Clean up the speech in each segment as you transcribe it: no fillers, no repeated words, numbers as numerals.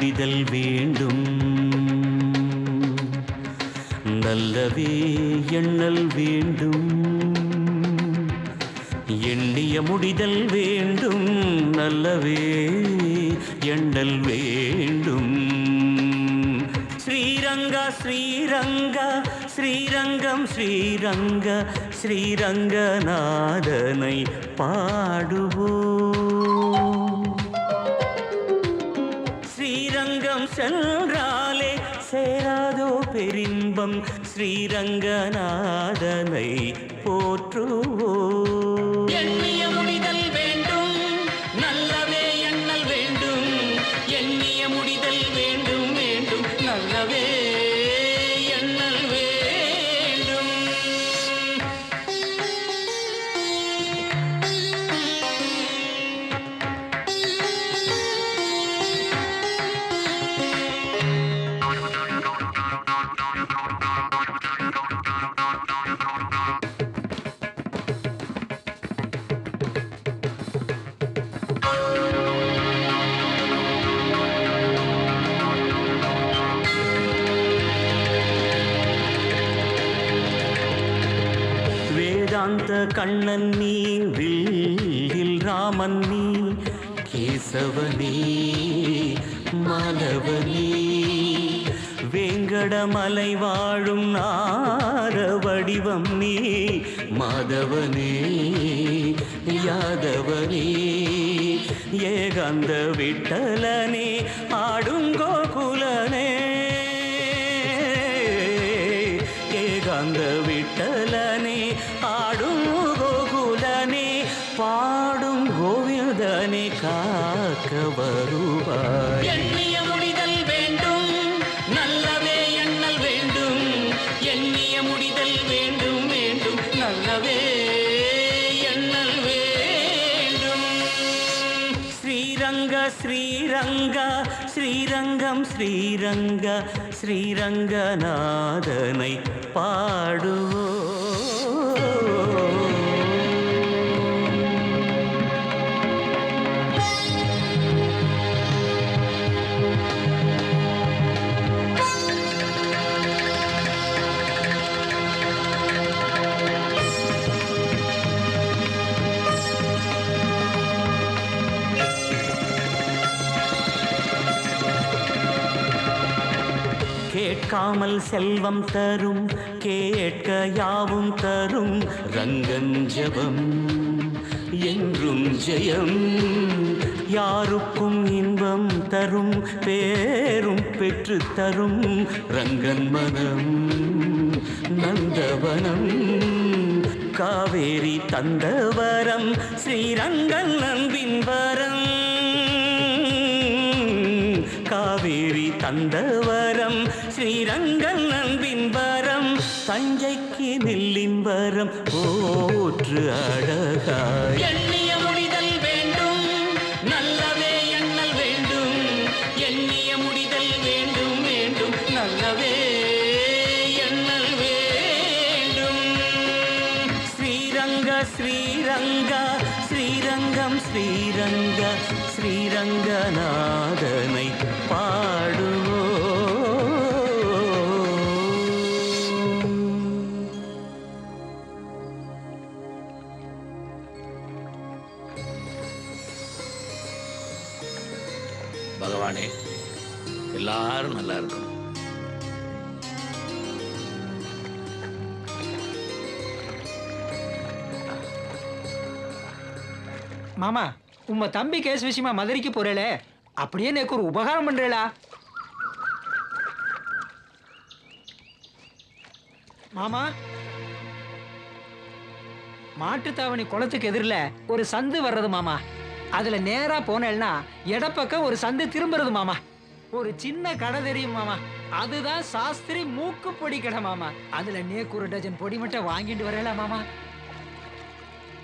முடிதல் வேண்டும், நல்லவே எண்ணல் வேண்டும். எண்ணிய முடிதல் வேண்டும், நல்லவே எண்ணல் வேண்டும். ஸ்ரீரங்கா ஸ்ரீரங்கா ஸ்ரீரங்கம் ஸ்ரீரங்க ஸ்ரீரங்கநாதனை பாடுவோம். ஸ்ரீரங்கம் சென்றாலே சேராதோ பெரின்பம், ஸ்ரீரங்கநாதனை போற்றுவோம். எண்ணிய முடிதல் வேண்டும், நல்லவே எண்ணல் வேண்டும். எண்ணிய முடிதல் வேண்டும் வேண்டும், நல்லவே எண்ணல் வேண்டும். வேதாந்த கண்ணன் நீ, வில்லில் ராமன் நீ, கேசவனே மாதவனே, வேங்கடமலை வாழும் நார வடிவம் நீ, மாதவனே யாதவனே, ஏகாந்த விட்டலனே ஆடும் கோகுலனே, ஏகாந்த விட்டலனே ஆடும் கோகுலனே, பாடும் கோவிந்தனே காக்க வருவாய். எண்ணிய முடிதல் வேண்டும், நல்லவே எண்ணல் வேண்டும். எண்ணிய முடிதல் வேண்டும் வேண்டும், நல்லவே எண்ணல் வேண்டும். ஸ்ரீரங்க ஸ்ரீரங்கா ஸ்ரீரங்கம் ஸ்ரீரங்க ஸ்ரீரங்கநாதனை பாடுவோம். கேட்காமல் செல்வம் தரும், கேட்க யாவும் தரும், ரங்கன் ஜெபம் என்றும் ஜெயம். யாருக்கும் இன்பம் தரும், பேரும் பெற்று தரும், ரங்கன் மனம் நந்தவனம். காவேரி தந்தவரம், ஸ்ரீரங்கன் அன்பின் வரம். காவேரி தந்தவரம், ஸ்ரீரங்கன் அன்பின் வரம். தஞ்சைக்கு நெல்லின் வரம் போற்று அழகாய். எண்ணிய முடிதல் வேண்டும், நல்லவே எண்ணல் வேண்டும். எண்ணிய முடிதல் வேண்டும் வேண்டும், நல்லவே எண்ணல் வேண்டும். ஸ்ரீரங்க ஸ்ரீரங்கா ஸ்ரீரங்கம் ஸ்ரீரங்க ஸ்ரீரங்கநாதனை பாடுவோம். பகவானே, எல்லாரும் நல்லா இருக்கணும். மாமா, உம்ம தம்பி கேஸ் விஷயமா மதுரைக்கு போறேளே, அப்படியே எனக்கு ஒரு உபகாரம் பண்றேளா? மாமா, மாட்டுத்தாவணி குளத்துக்கு எதிரில் ஒரு சந்து வர்றது மாமா. அதுல நேரா போனேன்னா இடப்பக்கம் ஒரு சந்து திரும்புறது மாமா. ஒரு சின்ன கடை தெரியும் மாமா, அதுதான் சாஸ்திரி மூக்கு பொடி கடை மாமா. அதுல நேக்கு ஒரு டஜன் பொடி மட்டும் வாங்கிட்டு வரல மாமா.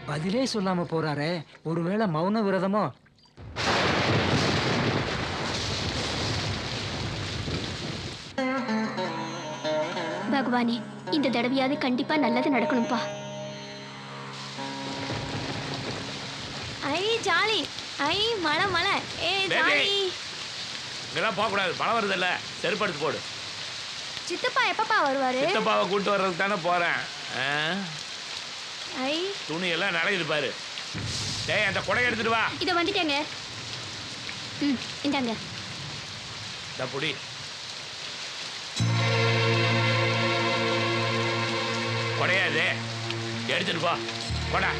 பதிலே சொல்லாம போறாரே, ஒருவேளை மௌன விரதமோ? பகவானே, இந்த தடவையாவது கண்டிப்பா நல்லது நடக்கணும்பா. ஐ ஜாலி, ஐ மழை மழை, ஏ ஜாலி. அங்கெல்லாம் போகக்கூடாது, மழை வருது இல்லை, செருப்படுத்து போடு. சித்தப்பா எப்பப்பா வருவாரு? சித்தப்பாவை கூட்டு வர்றதுக்கு தானே போகிறேன். ஐ, துணியெல்லாம் நனையுது பாரு. டேய், அந்த கொடை எடுத்துட்டு வா. இதை வந்துட்டேங்க. இந்தாங்க. இந்த புடி. கொடையாது, எடுத்துட்டு போ. கொடை,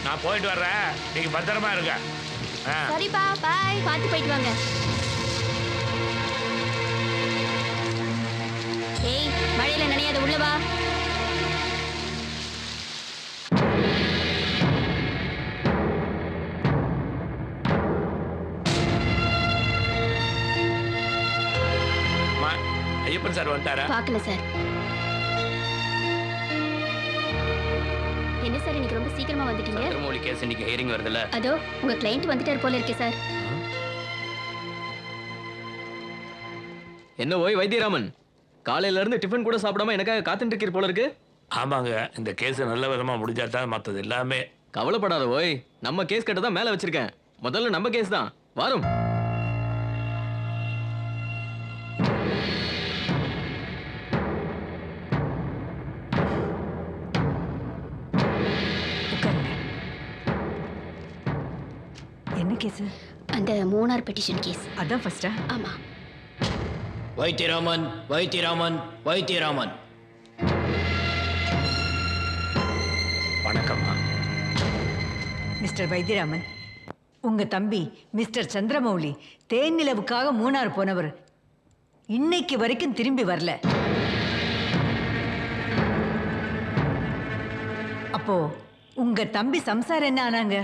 நான் போயிட்டு வர்றேன், நீங்க பத்திரமா இருங்க. சரிப்பா, பாய். பார்த்து போயிட்டு வாங்க. ஏய், மழையில நனையாத, உள்ள வா. ஐயப்பன் சார் வந்துட்டாரா? பார்க்கல சார். என்ன சார் இன்னைக்கு ரொம்ப சீக்கிரமா வந்துட்டீங்க? சந்திரமௌலி கேஸ் இன்னைக்கு ஹியரிங் வருதுல்ல? அதோ உங்க கிளையண்ட் வந்துட்டார் போல இருக்கே சார். என்ன ஓய் வைத்தியராமன், காலையில இருந்து டிஃபன் கூட சாப்பிடாம எனக்காக காத்துட்டு இருக்கீர் போல இருக்கு. ஆமாங்க, இந்த கேஸ் நல்ல விதமா முடிஞ்சா தான் மற்றது எல்லாமே. கவலைப்படாத ஓய், நம்ம கேஸ் கட்ட தான் மேல வச்சிருக்கேன். முதல்ல நம்ம கேஸ் தான் வரும். என்ன கேஸ்? அந்த மூணார் பெட்டிஷன் கேஸ். அதான் ஃபர்ஸ்டா? ஆமா. வைத்தியராமன், வைத்தியராமன், வைத்தியராமன். வணக்கம்மா. மிஸ்டர் வைத்தியராமன், உங்க தம்பி மிஸ்டர் சந்திரமௌலி தேன் நிலவுக்காக மூணார் போனவர் இன்னைக்கு வரைக்கும் திரும்பி வரல. அப்போ உங்க தம்பி சம்சாரம் என்ன ஆனாங்க?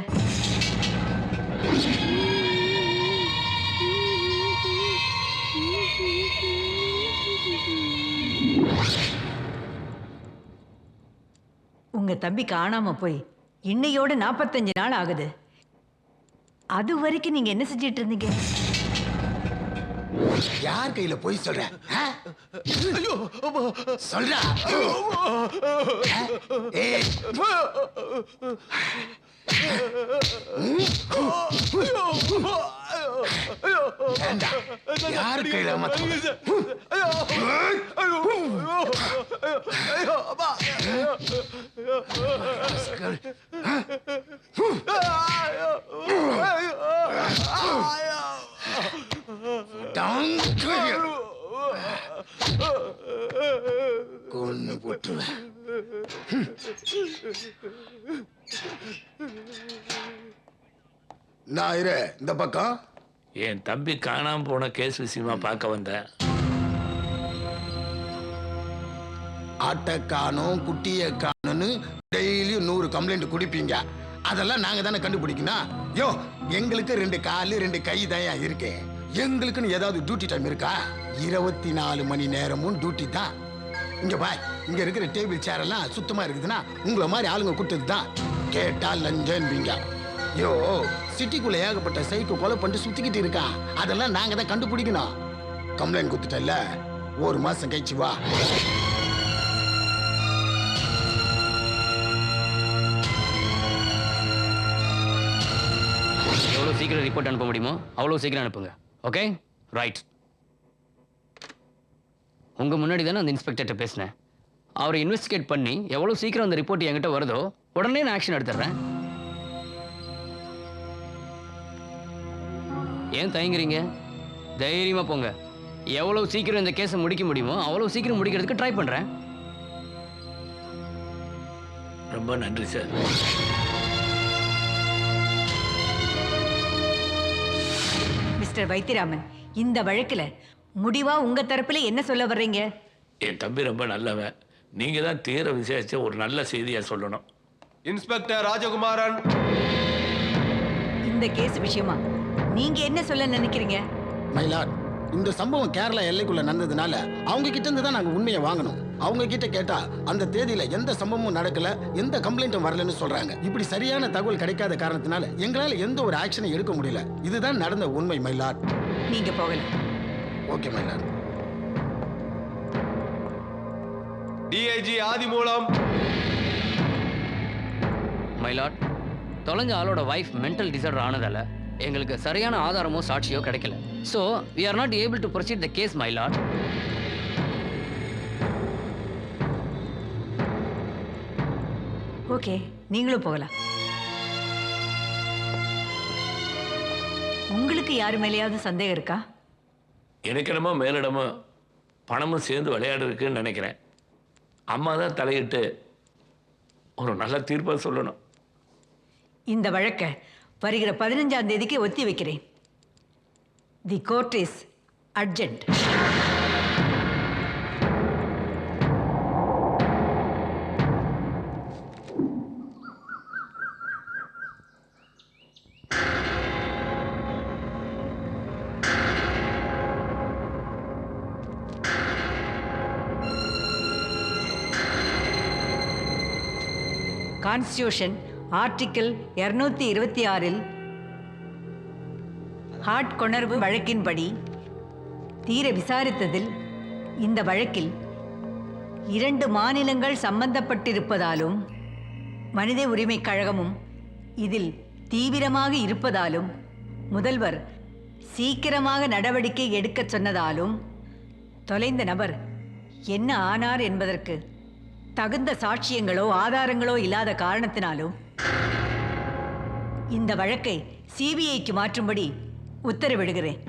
உங்க தம்பி காணாம போய் இன்னையோட 45 நாள் ஆகுது. அது வரைக்கும் நீங்க என்ன செஞ்சிட்டு இருந்தீங்க? யார் கையில போய் சொல்ற? சொல்றா. யார் கையில கொன்னு போட்டுருவேன். நான் இரு இந்த பக்கம். என் தம்பி காணாம போன கேஸ் விஷயமா பார்க்க வந்தேன். ஆட்டை காணும், குட்டியை காணும்னு டெய்லியும் 100 கம்ப்ளைண்ட் குடிப்பீங்க. அதெல்லாம் நாங்க தானே கண்டுபிடிக்கணும். யோ, எங்களுக்கு 2 காலு 2 கை தான் இருக்கு. எங்களுக்குன்னு ஏதாவது டியூட்டி டைம் இருக்கா? 24 மணி நேரமும் டியூட்டி தான். இங்க பாய், இங்க இருக்கிற டேபிள் சேர் எல்லாம் சுத்தமா இருக்குதுன்னா உங்களை மாதிரி ஆளுங்க கூட்டது தான். கேட்டா லஞ்சன்பீங்க. யோ, சிட்டிக்குள்ள ஏகப்பட்ட சைக்கோ கொலை பண்ணிட்டு சுத்திக்கிட்டு இருக்கா. அதெல்லாம் நாங்க தான் கண்டுபிடிக்கணும். கம்ப்ளைண்ட் கொடுத்துட்டல, 1 மாசம் கழிச்சு வா. எவ்வளோ சீக்கிரம் ரிப்போர்ட் அனுப்ப முடியுமோ அவ்வளோ சீக்கிரம் அனுப்புங்க. Okay, right. உங்கள் முன்னாடி தானே அந்த இன்ஸ்பெக்டர்கிட்ட பேசினேன். அவரை இன்வெஸ்டிகேட் பண்ணி எவ்வளோ சீக்கிரம் அந்த ரிப்போர்ட் என்கிட்ட வருதோ உடனே நான் ஆக்ஷன் எடுத்துடுறேன். ஏன் தயங்குறீங்க? தைரியமாக போங்க. எவ்வளோ சீக்கிரம் இந்த கேஸை முடிக்க முடியுமோ அவ்வளோ சீக்கிரம் முடிக்கிறதுக்கு ட்ரை பண்ணுறேன். ரொம்ப நன்றி சார். மிஸ்டர் வைத்தியராமன், இந்த வழக்குல முடிவா உங்க தரப்புல என்ன சொல்ல வர்றீங்க? என் தம்பி ரொம்ப நல்லவன். நீங்க தான் தீர விசாரிச்சு ஒரு நல்ல செய்தியா சொல்லணும். இன்ஸ்பெக்டர் ராஜகுமாரன், இந்த கேஸ் விஷயமா நீங்க என்ன சொல்ல நினைக்கிறீங்க? மைலாட், இந்த சம்பவம் கேரளா எல்லைக்குள்ள நடந்ததுனால அவங்க கிட்ட இருந்து தான் நாங்க உண்மையை வாங்கணும். அவங்க கிட்ட கேட்டா அந்த தேதியில எந்த சம்பவமும் நடக்கல, எந்த கம்ப்ளைண்ட்டும் வரலன்னு சொல்றாங்க. இப்படி சரியான தகவல் கிடைக்காத காரணத்தினால எங்களால எந்த ஒரு ஆக்ஷனும் எடுக்க முடியல. இதுதான் நடந்த உண்மை மைலாட். நீங்க போகலாம். Okay my lord. DIG Adimoolam. My lord, தொலைஞ்ச ஆளோட வைஃப் மென்டல் டிசார்டர் ஆனதால எங்களுக்கு சரியான ஆதாரமோ சாட்சியோ கிடைக்கல. So we are not able to proceed the case, my lord. Okay, நீங்களும் போகலாம். உங்களுக்கு யார் மேலேயாவது சந்தேகம் இருக்கா? எனக்கு என்னமோ மேலிடமோ பணமும் சேர்ந்து விளையாடுறதுக்குன்னு நினைக்கிறேன். அம்மா தான் தலையிட்டு ஒரு நல்ல தீர்ப்பாக சொல்லணும். இந்த வழக்கை வருகிற 15ஆம் தேதிக்கு ஒத்தி வைக்கிறேன். The court is urgent. Constitution article 226 ஹார்ட் கொணர்வு வழக்கின்படி தீர விசாரித்ததில் இந்த வழக்கில் 2 மாநிலங்கள் சம்பந்தப்பட்டிருப்பதாலும் மனித உரிமை கழகமும் இதில் தீவிரமாக இருப்பதாலும் முதல்வர் சீக்கிரமாக நடவடிக்கை எடுக்கச் சொன்னதாலும் தொலைந்த நபர் என்ன ஆனார் என்பதற்கு தகுந்த சாட்சியங்களோ ஆதாரங்களோ இல்லாத காரணத்தினாலும் இந்த வழக்கை சிபிஐக்கு மாற்றும்படி உத்தரவிடுகிறேன்.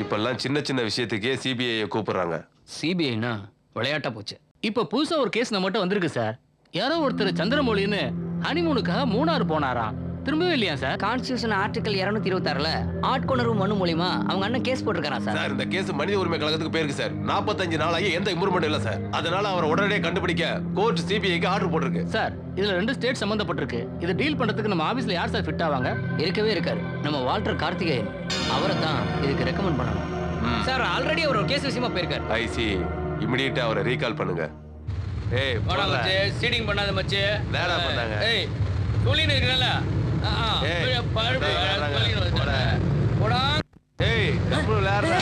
இப்பெல்லாம் சின்ன சின்ன விஷயத்துக்கே சிபிஐ கூப்பிடுறாங்க. சிபிஐனா விளையாட்டா போச்சு. இப்ப புதுசா ஒரு கேஸ் நம்மகிட்ட வந்திருக்கு சார். யாரோ ஒருத்தர் சந்திரமௌலின்னு ஹனிமூனுக்காக மூணார் போனாராம், திரும்பவே இல்லையா சார்? கான்ஸ்டியூஷன் ஆர்டிகல் 226ல ஆட்கொணர்வு மனு மூலியமா அவங்க அண்ணன் கேஸ் போட்டிருக்காரா சார்? சார், இந்த கேஸ் மனித உரிமை கழகத்துக்கு போயிருக்கு சார். 45 நாளாகி எந்த இம்ப்ரூவ்மெண்ட் இல்ல சார். அதனால அவரை உடனடியாக கண்டுபிடிக்க கோர்ட் சிபிஐக்கு ஆர்டர் போட்டிருக்கு. சார், இதுல 2 ஸ்டேட் சம்பந்தப்பட்டிருக்கு. இதை டீல் பண்றதுக்கு நம்ம ஆபீஸ்ல யார் சார் ஃபிட் ஆவாங்க? இருக்கவே இருக்காரு, நம்ம வால்டர் கார்த்திகேயன். அவரை தான் இதுக்கு ரெக்கமெண்ட் பண்ணணும். சார், ஆல்ரெடி அவர் ஒரு கேஸ் விஷயமா போயிருக்காரு. ஐசி, இமிடியேட்டா அவரை ரீகால் பண்ணுங்க. ஏய், சீடிங் பண்ணாத மச்சி. நேரா பண்ணாங்க. ஏய், சொல்லின்னு இருக்கல. ஏய், எவ்வளவு விளையாடுற?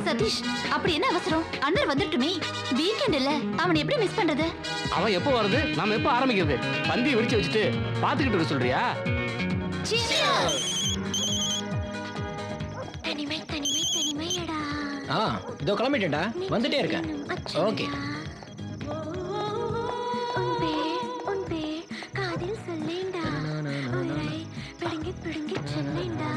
சதீஷ், அப்படி என்ன அவசரம்? அண்ணன் வந்துட்டுமே, வீக்கெண்ட் இல்ல, அவன் எப்படி மிஸ் பண்றது? அவன் எப்போ வருது நாம எப்போ ஆரம்பிக்கிறது? பந்தியை விரிச்சு வச்சுட்டு பாத்துக்கிட்டு இருக்க சொல்றியா? தனிமை தனிமை தனிமையடா. இதோ கிளம்பிட்டேன்டா, வந்துட்டே இருக்கேன். ஓகே. உன் பேர் காதில் சொல்லேண்டா, உயிரை பிடுங்கி பிடுங்கி சொல்லேண்டா.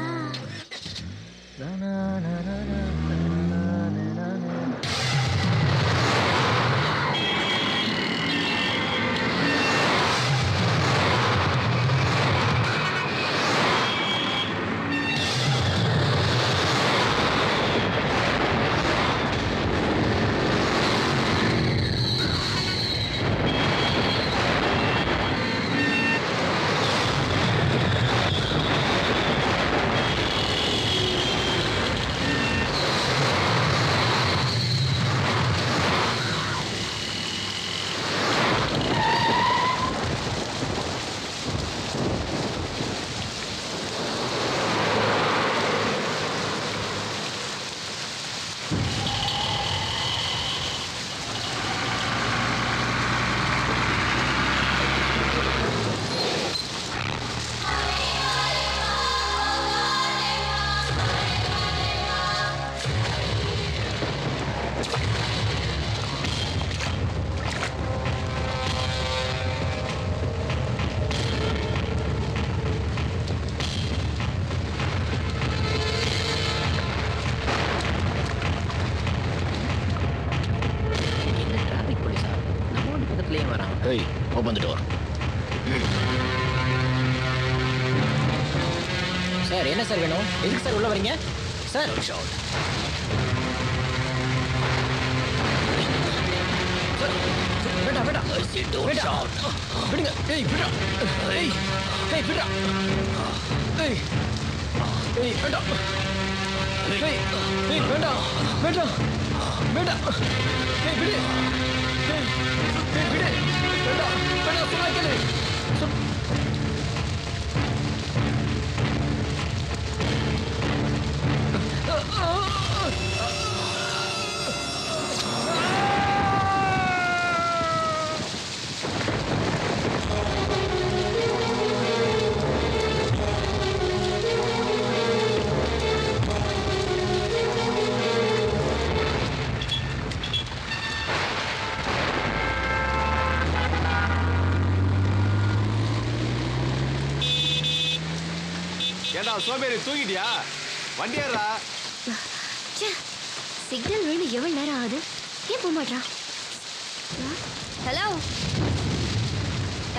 Hey, open the door. Sir என்ன சார் வேணும்? எதுக்கு சார் உள்ள வரீங்க? சார் வேண்டாம் வேண்டாம் வேண்டாம் விடுங்க. ஏய் விடா. ஏய் ஏய் விடா. ஏய் ஏய் வேண்டாம். ஏய் ஏய் வேண்டாம் வேண்டாம் வேண்டாம். ஏய் விடு. ஏய் ஏய் விடு. வேண்டாம் வேண்டாம் சொன்னா கேளு. ஏண்டா சோம்பேறி தூங்கிட்டியா? வண்டி ஏறா. சிக்னல் விழுந்து எவ்வளவு நேரம் ஆகுது? ஏன் போக மாட்டான்? ஹலோ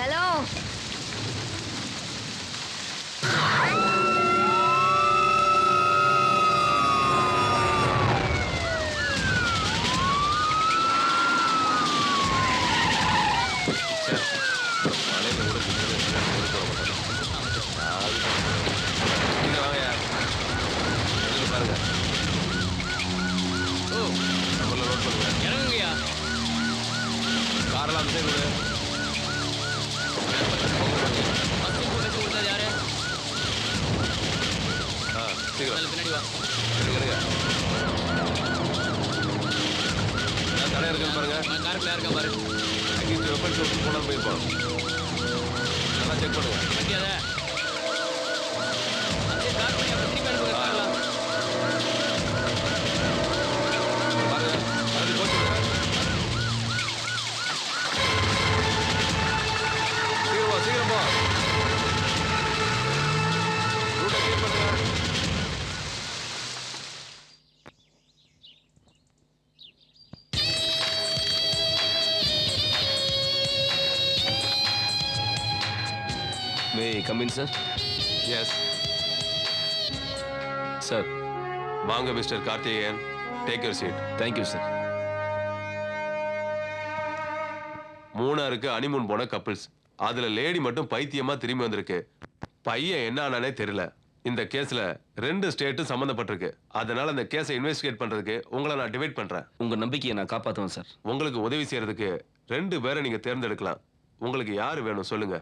ஹலோ இறங்குங்கய்யா. காரெல்லாம் யாரு? சீக்கிரம் பின்னாடி வா. தடை இருக்குன்னு பாருங்க. காருக்குள்ள இருக்கா பாரு. வெப்பன் ஷோப் போனால் போயிருப்போம். நல்லா செக் பண்ணுங்க. வண்டியாத கார் பண்ணி அப்புறம் திருப்பி அனுப்புங்க. கார்லாம் பாருங்க அது போச்சுங்க. சீக்கிரம் போ. ரூட்டை கிளியர் பண்ணுங்க. May come in sir. Yes sir வாங்க mister Karthikeyan, take your seat. Thank you sir. மூணாருக்கு ஹனிமூன் போன கப்பிள்ஸ், அதுல லேடி மட்டும் பைத்தியமா திரும்பி வந்திருக்கு. பையன் என்ன ஆனானே தெரியல. இந்த கேஸ்ல 2 ஸ்டேட்டும் சம்பந்தப்பட்டிருக்கு. அதனால அந்த கேஸை இன்வெஸ்டிகேட் பண்றதுக்கு உங்களை நான் டிவைட் பண்றேன். உங்க நம்பிக்கையை நான் காப்பாற்றுவேன் சார். உங்களுக்கு உதவி செய்யறதுக்கு 2 பேரை நீங்க தேர்ந்தெடுக்கலாம். உங்களுக்கு யாரு வேணும் சொல்லுங்க.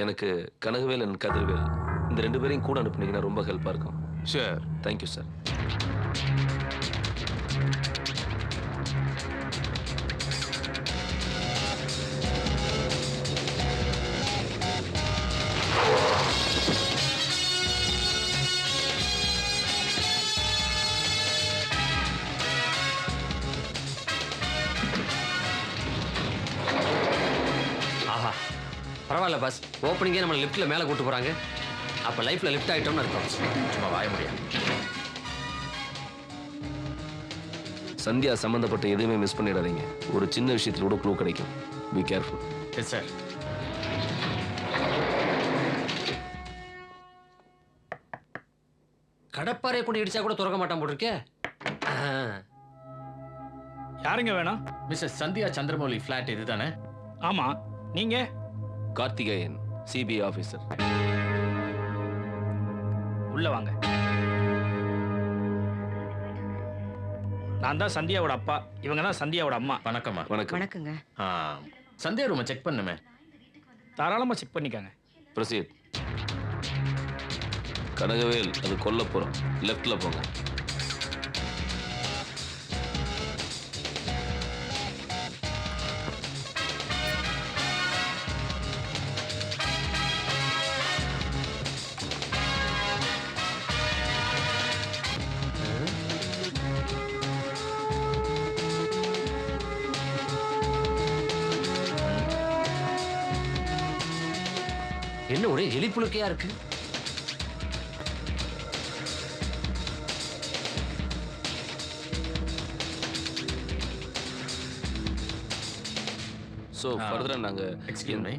எனக்கு கனகவேல் அண்ட் கதிர்வேல் இந்த 2 பேரையும் கூட அனுப்புனீங்கன்னா ரொம்ப ஹெல்ப்பாக இருக்கும். ஷூர். Thank you sir. பரவாயில்ல பாஸ், ஓப்பனிங்கே நம்ம லிஃப்ட்டில் மேலே கூட்டு போகிறாங்க. அப்போ லைஃப்பில் லிஃப்ட் ஆகிட்டோம்னு அர்த்தம். சும்மா வாய முடியாது. சந்தியா சம்பந்தப்பட்ட எதுவுமே மிஸ் பண்ணிடாதீங்க. ஒரு சின்ன விஷயத்துல கூட க்ளூ கிடைக்கும். Be careful. Yes sir. கடப்பாறையை கொண்டு இடிச்சா கூட திறக்க மாட்டான் போட்டிருக்கே. யாருங்க வேணும்? மிஸ்டர் சந்தியா சந்திரமௌலி ஃபிளாட் இதுதானே? ஆமா, நீங்க? Karthikeyan, CBI officer. உள்ள வாங்க. நான் தான் சந்தியாவோட அப்பா, இவங்க தான் சந்தியாவோட அம்மா. வணக்கம்மா. வணக்கம். வணக்கங்க. சந்தியா ரூமை செக் பண்ணுமே. தாராளமா செக் பண்ணிக்கங்க. ப்ரொசீட். கனகவேல், அது கொல்லப்புறம். லெஃப்ட்ல போங்க. என்ன ஒரே எலிப்புழுக்கையா இருக்கு. ஸோ ஃபர்தரா நாங்க எக்ஸ்கியூஸ் மீ,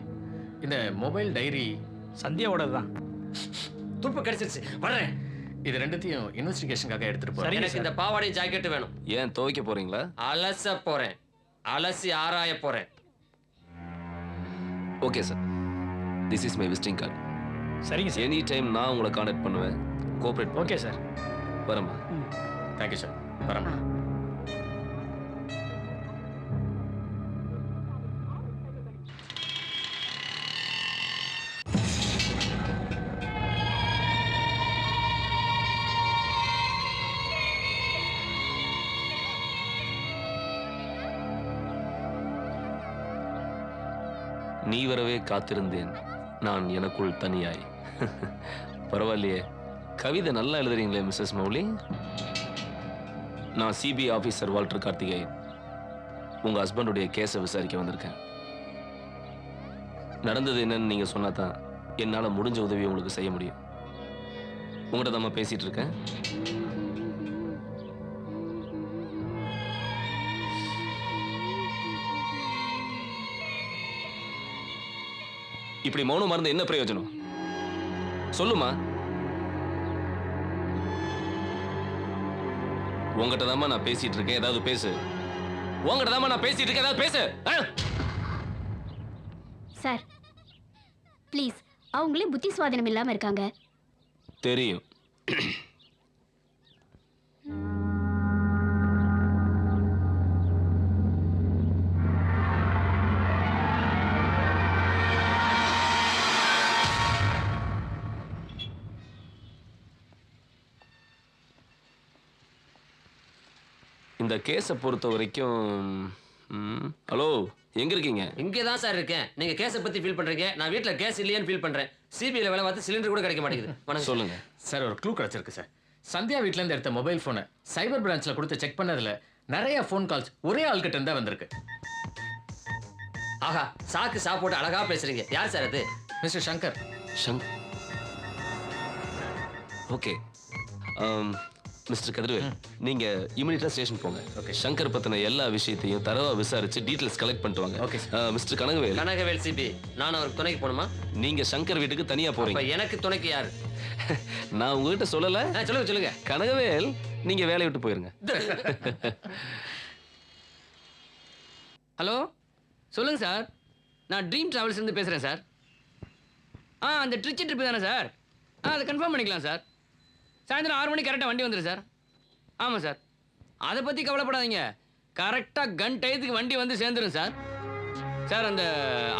இந்த மொபைல் டைரி சந்தியாவோட தான். துப்பு கிடைச்சிருச்சு, வர்றேன். இது ரெண்டுத்தையும் இன்வெஸ்டிகேஷனுக்காக எடுத்துட்டு போறேன். எனக்கு இந்த பாவாடை ஜாக்கெட் வேணும். ஏன் துவைக்க போறீங்களா? அலச போறேன், அலசி ஆராய போறேன். Okay sir, this is my visiting card. சரிங்க சார். எனி டைம் நான் உங்களை கான்டாக்ட் பண்ணுவேன். கோஆப்ரேட். Okay sir. வரமா. Thank you sir. வரேன். நீ வரவே காத்திருந்தேன் நான் எனக்குள் தனியாய். பரவாயில்லையே, கவிதை நல்லா எழுதுறீங்களே மிஸ்ஸஸ் மௌலி. நான் சிபிஐ ஆஃபீஸர் வால்டர் கார்த்திகேயன். உங்க ஹஸ்பண்டுடைய கேஸை விசாரிக்க வந்திருக்கேன். நடந்தது என்னன்னு நீங்க சொன்னாதான் என்னால முடிஞ்ச உதவி உங்களுக்கு செய்ய முடியும். உங்கள்கிட்ட தான் பேசிட்டு இருக்கேன். இப்படி மௌனம் மறந்து என்ன பிரயோஜனம்? சொல்லுமா. உங்ககிட்ட தான் நான் பேசிட்டு இருக்கேன், ஏதாவது பேசு. உங்ககிட்ட தான் நான் பேசிட்டு இருக்கேன், ஏதாவது பேசு. சார் ப்ளீஸ், அவங்களே புத்தி சுவாதீனம் இல்லாம இருக்காங்க. தெரியும். இந்த கேஸை பொறுத்த வரைக்கும் ஹலோ, எங்க இருக்கீங்க? இங்கே தான் சார் இருக்கேன். நீங்க கேஸை பத்தி ஃபீல் பண்றீங்க, நான் வீட்ல கேஸ் இல்லையான்னு ஃபீல் பண்றேன். சிபிஐல வேலை பார்த்து சிலிண்டர் கூட கிடைக்க மாட்டேங்குது. வணக்கம். சொல்லுங்க சார், ஒரு க்ளூ கிடைச்சிருக்கு சார். சந்தியா வீட்ல இருந்து எடுத்த மொபைல் போனை சைபர் பிரான்ச்ல கொடுத்து செக் பண்ணதுல நிறைய ஃபோன் கால்ஸ் ஒரே ஆள்கிட்ட இருந்தா வந்திருக்கு. ஆஹா, சாக்கு சாப்பிட்டு அழகா பேசுறீங்க. யார் சார் அது? Mister Shankar. Okay. Mister Kathiravel, நீங்க இமிடியேட்டா ஸ்டேஷன் போங்க. ஓகே. சங்கர் பத்தின எல்லா விஷயத்தையும் தரவா விசாரிச்சு டீடைல்ஸ் கலெக்ட் பண்ணிட்டு வாங்க. ஓகே. மிஸ்டர் கனகவேல் சிபி, நான் அவருக்கு துணைக்கு போகணுமா? நீங்க சங்கர் வீட்டுக்கு தனியா போறீங்க. எனக்கு துணைக்கு யாரு? நான் உங்ககிட்ட சொல்லல. சொல்லுங்க சொல்லுங்க. கனகவேல், நீங்க வேலையை விட்டு போயிருங்க. ஹலோ, சொல்லுங்க சார். நான் ட்ரீம் டிராவல்ஸ் இருந்து பேசுறேன் சார். அந்த ட்ரிச்சி ட்ரிப்பு தானே சார்? அதை கன்ஃபார்ம் பண்ணிக்கலாம் சார். சாயந்தரம் 6 மணிக்கு கரெக்டாக வண்டி வந்துடும் சார். ஆமாம் சார், அதை பற்றி கவலைப்படாதீங்க. கரெக்டாக கன் டயத்துக்கு வண்டி வந்து சேர்ந்துடும் சார். சார், அந்த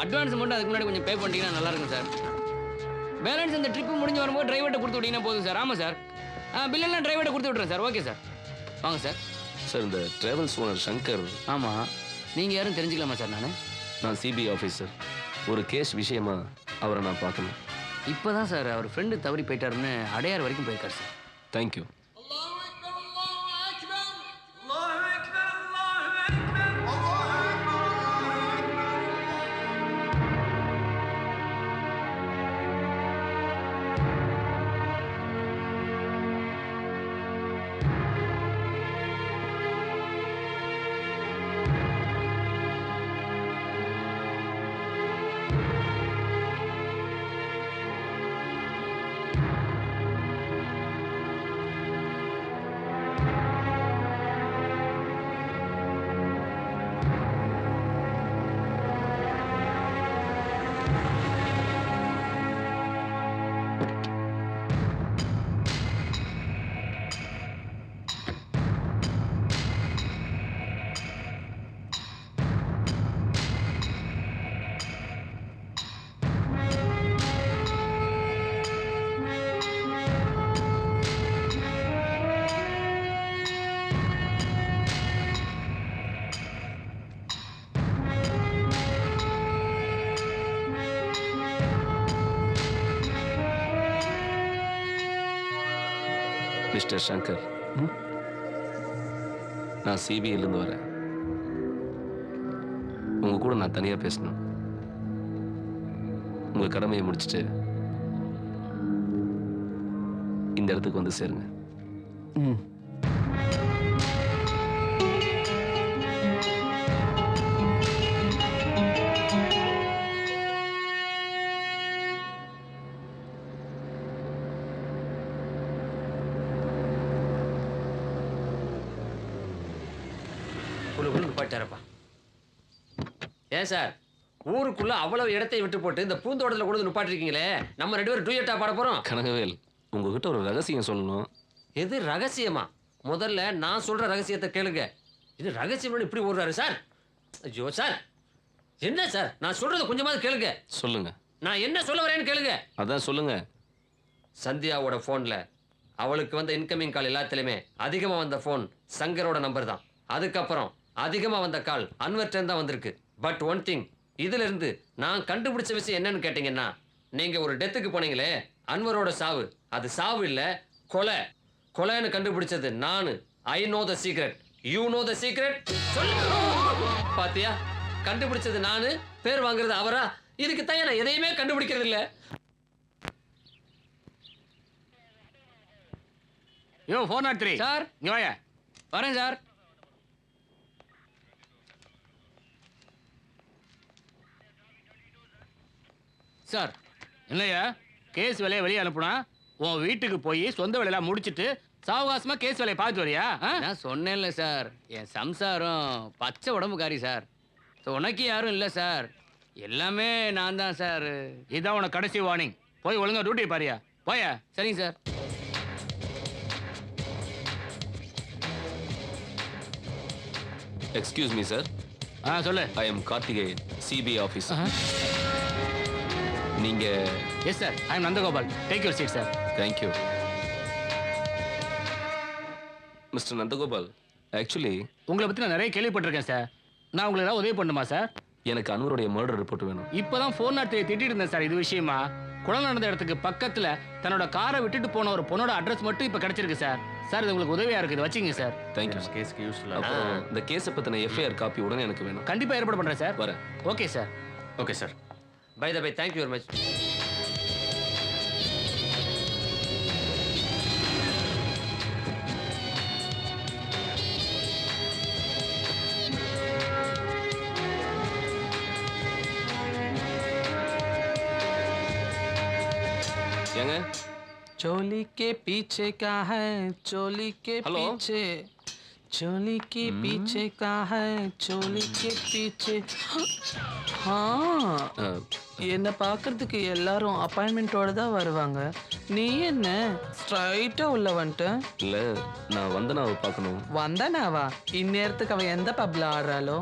அட்வான்ஸ் மட்டும் அதுக்கு முன்னாடி கொஞ்சம் பே பண்ணிட்டீங்கன்னா நல்லாயிருக்கும் சார். பேலன்ஸ் அந்த ட்ரிப்பு முடிஞ்சு வரும்போது டிரைவர்கிட்ட கொடுத்து விட்டீங்கன்னா போதும் சார். ஆமாம் சார், பில்லெல்லாம் டிரைவர்கிட்ட கொடுத்து விட்றேன் சார். ஓகே சார், வாங்க சார். சார், இந்த டிராவல்ஸ் ஓனர் சங்கர். ஆமாம், நீங்கள் யாரும் தெரிஞ்சுக்கலாமா சார்? நான் சிபிஐ ஆஃபீஸர். ஒரு கேஸ் விஷயமா அவரை நான் பார்க்கணும். இப்போ தான் சார் அவர் ஃப்ரெண்டு தவறி போயிட்டாருன்னு அடையார் வரைக்கும் போயிருக்காரு சார். தேங்க்யூ. மிஸ்டர் சங்கர், நான் சிபிஐலேருந்து வரேன். உங்க கூட நான் தனியாக பேசணும். உங்க கடமையை முடிச்சுட்டு இந்த இடத்துக்கு வந்து சேருங்க. நிப்பாட்டாரப்பா. ஏன் சார், ஊருக்குள்ள அவ்வளவு இடத்தை விட்டு போட்டு இந்த பூந்தோட்டத்தில் கொண்டு நிப்பாட்டிருக்கீங்களே, நம்ம 2 பேரும் டூயட்டா பாட போறோம். கனகவேல், உங்ககிட்ட ஒரு ரகசியம் சொல்லணும். எது ரகசியமா? முதல்ல நான் சொல்ற ரகசியத்தை கேளுங்க. இது ரகசியம் இப்படி ஓடுறாரு சார். ஐயோ சார், என்ன சார், நான் சொல்றதை கொஞ்சமாவது கேளுங்க. சொல்லுங்க. நான் என்ன சொல்ல வரேன்னு கேளுங்க. அதான் சொல்லுங்க. சந்தியாவோட ஃபோனில் அவளுக்கு வந்த இன்கமிங் கால் எல்லாத்துலேயுமே அதிகமாக வந்த ஃபோன் சங்கரோட நம்பர் தான். அதுக்கப்புறம் அதிகமாக வந்த கால் அன்வர்டன் தான் வந்திருக்கு. பட் ஒன் திங், இதிலிருந்து நான் கண்டுபிடிச்ச விஷயம் என்னன்னு கேட்டிங்கன்னா, நீங்கள் ஒரு டெத்துக்கு போனீங்களே, அன்வரோட சாவு, அது சாவு இல்லை, கொலை. கொலைன்னு கண்டுபிடிச்சது நான். I know the secret, you know the secret. பாத்தியா, கண்டுபிடிச்சது நானு, பேர் வாங்குறது அவரா? இதுக்கு தான் நான் எதையுமே கண்டுபிடிக்கிறது இல்லை. யோ 403 சார், இங்க வாயா. வரேன் சார். சார், என்னையா கேஸ் வேலையை வெளியே அனுப்புனா உன் வீட்டுக்கு போய் சொந்த வேலையெல்லாம் முடிச்சிட்டு சாவகாசமா கேஸ் வேலையை பார்த்து வரியா? நான் சொன்னேன்ல சார், என் சம்சாரம் பச்சை உடம்புக்காரி சார். உனக்கு யாரும் இல்லை சார், எல்லாமே நான் தான் சார். இதான் உனக்கு கடைசி வார்னிங். போய் ஒழுங்கா டியூட்டி பாரியா. போயா. சரிங்க சார். Excuse me sir. சொல்லு. I am Karthikeyan, CBI officer. நீங்க? Yes sir, I am Nandagopal. Take your seat sir. Thank you. Mister Nandagopal, actually உங்களை பற்றி நான் நிறைய கேள்விப்பட்டிருக்கேன் சார். நான் உங்களுக்கு ஏதாவது உதவி பண்ணுமா சார்? எனக்கு அன்வருடைய மர்டர் ரிப்போர்ட் வேணும். இப்போதான் 403 திட்டிட்டு இருந்தேன் சார் இது விஷயமா. கொலை நடந்த இடத்துக்கு பக்கத்தில் தன்னோட காரை விட்டுட்டு போன ஒரு பொண்ணோட அட்ரஸ் மட்டும் இப்போ கிடைச்சிருக்கு சார். சார், இது உங்களுக்கு உதவியா இருக்கு, இது வச்சுங்க சார். தேங்க்யூ. கேஸ்க்கு யூஸ்ஃபுல்லா. அப்புறம் இந்த கேஸை பற்றின எஃப்ஐஆர் காப்பி உடனே எனக்கு வேணும். கண்டிப்பாக ஏற்பாடு பண்ணுறேன் சார். வரேன். Okay sir. Okay sir. By the by, thank you very much. ஏங்க? चोली के पीछे का है, चोली के हेलो? पीछे, चोली के पीछे का है, चोली के पीछे. என்னை பார்க்கறதுக்கு எல்லாரும் அப்பாயின்மெண்ட்டோட தான் வருவாங்க. நீ என்ன ஸ்ட்ரைட்டா உள்ள வந்துட்ட? இல்லை, நான் வந்தனாவை பார்க்கணும். வந்தனாவா? இந்நேரத்துக்கு அவன் எந்த பப்ல ஆடுறாளோ?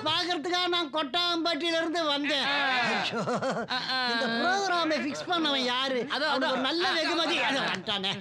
பாக்குறதுக்காக நான் கொட்டாம்பட்டியில இருந்து வந்தேன். இந்த ப்ரோகிராமை ஃபிக்ஸ் பண்ணவன் யாரு? அது ஒரு நல்ல வெகுமதி. அதை வந்துட்டானே.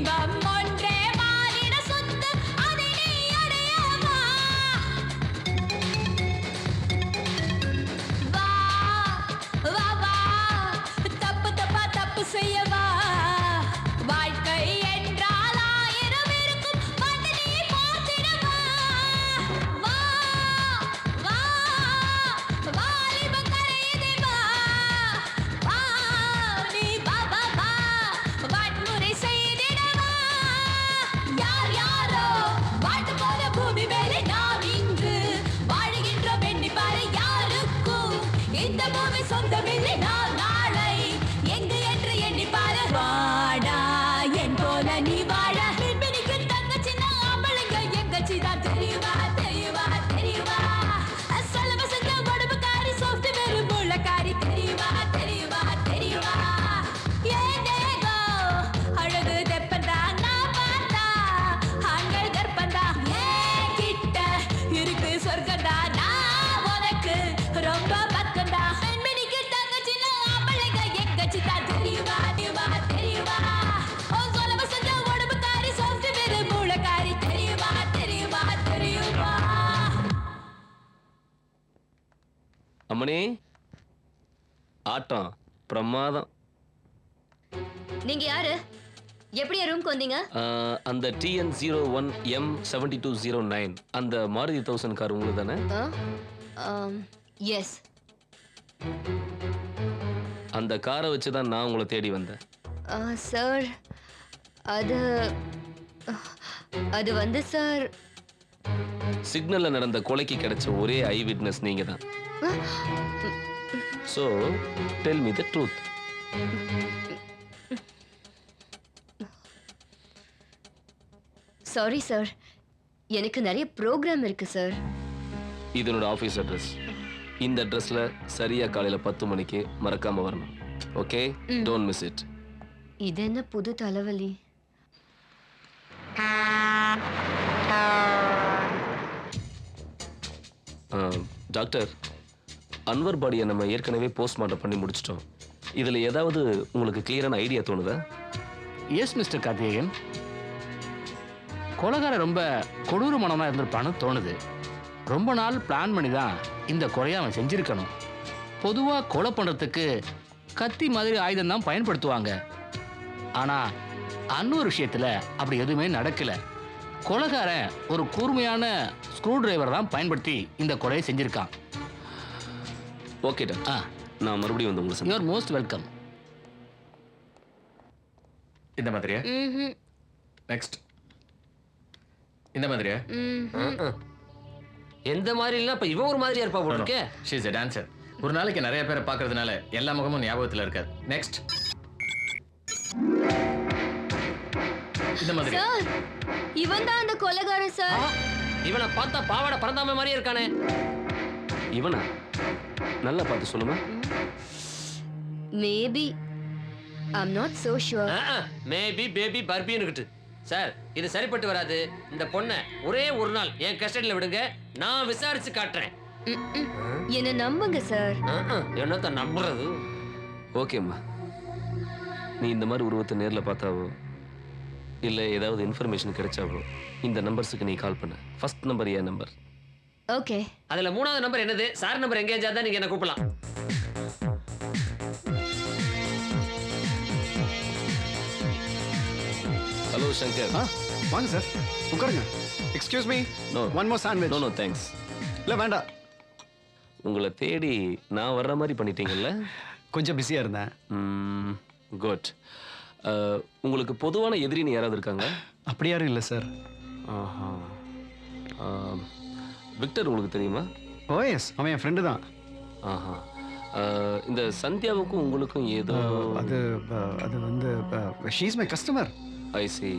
இன்பம் ஒன்றே மானிட சொத்து அதை நீ அடையவா வா வா வா தப்பு தப்பா தப்பு செய்யவா வாழ்க்கை என்றால் ஆயிரம் இருக்கும் வந்து நீ பார்த்திடவா வா வா வாலிபம் கரையுதே வா வா நீ வா வா வா வன்முறை செய்திடவா யார் யாரோ வாழ்ந்து போன பூமி மேலே நாம் இன்று வாழுகின்றோம் எண்ணி பாரு யாருக்கும் இந்த பூமி சொந்தமில்லை நாம் நாளை எங்கு என்று எண்ணி பாரு வாடா என் போல நீ வாழ மின்மினிக்கு தங்கச்சி நான் ஆம்பளைங்க எங்கச்சி தான் தெரியுமா தெரியுமா தெரியுமா சொல்ல வசந்த உடம்புக்காரி சாஃப்ட்வேர் முள்ளக்காரி தெரியுமா தெரியுமா தெரியுமா ஏனேகோ அழகு தெப்பந்தா நான் பார்த்தா ஆண்கள் கர்ப்பந்தா ஏன் கிட்ட இருக்கு சொர்க்கந்தா நான் உனக்கு ரொம்ப பக்கந்தா மின்மினிக்கு தங்கச்சி நான் ஆம்பளைங்க எங்கச்சி தான் தெரியுமா தெரியுமா தெரியுமா சொல்ல வசந்த உடம்புக்காரி சாஃப்ட்வேர் முள்ளக்காரி தெரியுமா தெரியுமா தெரியுமா அம்மணி ஆட்டம் பிரமாதம். நீங்க யாரு எப்படி ரூம்க்கு வந்தீங்க அந்த TN01M7209 அந்த மாருதி 1000 கார் உங்களுக்கு தானே? எஸ் அந்த காரை வச்சு தான் நான் உங்களை தேடி வந்தேன். சார் அது அது வந்து சார் சிக்னல்ல நடந்த கொலைக்கு கிடைச்ச ஒரே ஐ விட்னஸ் நீங்க தான். So del me the truth. Sorry sir எனக்கு நிறைய ப்ரோக்ராம் இருக்கு சார் இது என்னோட ஆஃபீஸ் அட்ரஸ். இந்த அட்ரஸ்ல சரியா காலையில 10 மணிக்கு மறக்காம வரணும். Okay, don't miss it. இது என்ன புது தலைவலி டாக்டர், அன்வர் பாடியை நம்ம ஏற்கனவே போஸ்ட்மார்ட்டம் பண்ணி முடிச்சிட்டோம். இதுல ஏதாவது உங்களுக்கு கிளியரான ஐடியா தோணுதா? எஸ் மிஸ்டர் கார்த்திகேயன், கொலைகாரன் ரொம்ப கொடூரமானவனா இருந்திருப்பான்னு தோணுது. ரொம்ப நாள் பிளான் பண்ணி தான் இந்த கொலையை அவன் செஞ்சிருக்கணும். பொதுவாக கொலை பண்ணுறதுக்கு கத்தி மாதிரி ஆயுதம் தான் பயன்படுத்துவாங்க. ஆனால் அன்னொரு விஷயத்தில் அப்படி எதுவுமே நடக்கலை. கொலைகாரன் ஒரு கூர்மையான ஸ்க்ரூ டிரைவர் தான் பயன்படுத்தி இந்த கொலையை செஞ்சிருக்கான். ஓகே டாக்டர், நான் மறுபடியும் வந்து உங்களுக்கு யூ ஆர் மோஸ்ட் வெல்கம். இந்த மாதிரியா? நெக்ஸ்ட் இந்த மாதிரியா? எந்த மாதிரி இல்ல இப்ப இவ ஒரு மாதிரியா இருப்பா போல இருக்கே. She is a dancer. ஒரு நாளைக்கு நிறைய பேரை பார்க்கறதுனால எல்லா முகமும் ஞாபகத்துல இருக்காது. நெக்ஸ்ட் இந்த மாதிரி. சார் இவன் தான் அந்த கொலைகாரன் சார். இவனை பார்த்தா பாவாடை பறந்தாம மாதிரியே இருக்கானே. இவனா? நல்லா பார்த்து சொல்லுங்க. Maybe I'm not so sure. Maybe baby பர்பின்னுக்கிட்டு. சார் இது சரிப்பட்டு வராது. இந்த பொண்ணை ஒரே ஒரு நாள் என் கஸ்டடியில் விடுங்க, நான் விசாரிச்சு காட்டுறேன். என்ன நம்புங்க சார். என்னத்த நம்புறது? ஓகேம்மா, நீ இந்த மாதிரி உருவத்தை நேரில் பார்த்தாவோ இல்லை ஏதாவது இன்ஃபர்மேஷன் கிடைச்சாவோ இந்த நம்பர்ஸுக்கு நீ கால் பண்ண. ஃபர்ஸ்ட் நம்பர் என் நம்பர். ஓகே. அதுல 3வது நம்பர் என்னது? சார் நம்பர் எங்கேஜா தான் நீங்க என்ன கூப்பிடலாம். ஹலோ சங்கர். வாங்க சார், உட்காருங்க. Excuse me, no one more sandwich. No no thanks. இல்லை வேண்டாம். உங்களை தேடி நான் வர்ற மாதிரி பண்ணிட்டீங்கல்ல? கொஞ்சம் பிஸியாக இருந்தேன். குட். உங்களுக்கு பொதுவான எதிரின்னு யாராவது இருக்காங்க? அப்படி யாரும் இல்லை சார். ஆஹா. விக்டர் உங்களுக்கு தெரியுமா? ஓ எஸ், அவன் என் ஃப்ரெண்டு தான். ஆஹா. இந்த சந்தியாவுக்கும் உங்களுக்கும் ஏதோ அது அது வந்து she is my customer. I C.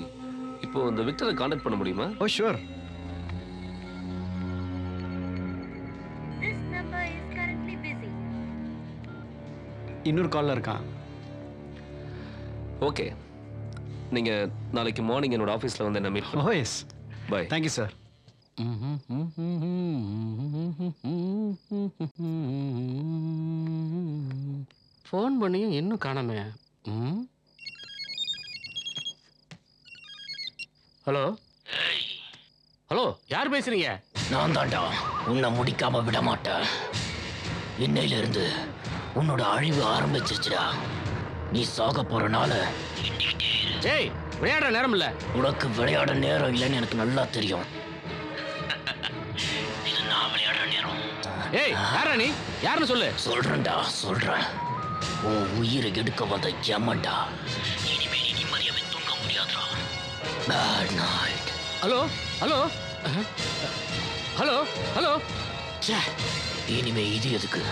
இப்போ இந்த விக்டரை காண்டாக்ட் பண்ண முடியுமா? ஓ ஷூர். இன்னொரு காலில் இருக்கான். ஓகே, நீங்கள் நாளைக்கு மார்னிங் என்னோட ஆஃபீஸில் வந்து என்ன மீட் ஓ பண்ணுங்க. Yes, bye. Thank you sir. Phone பண்ணியும் இன்னும் காணாமே. ஹலோ ஹலோ, யார் பேசுறீங்க? நான் தாண்டா உன்னை முடிக்காம விட மாட்டேன். இன்னையில இருந்து உன்னோட அழிவு ஆரம்பிச்சிருச்சுடா. நீ சாக போறனால ஏய், விளையாடுற நேரம் இல்ல. உனக்கு விளையாட நேரம் இல்லைன்னு எனக்கு நல்லா தெரியும். இது நான் விளையாடுற நேரம். ஏய், யாரா நீ? யாருன்னு சொல்லு. சொல்றேன்டா, சொல்றேன். உன் உயிரை எடுக்க வந்த யமன்டா. இனிமே நீ நிம்மதியாவே தூங்க முடியாதுடா. Bad night. Hello hello hello hello. இனிமே இது எதுக்கு?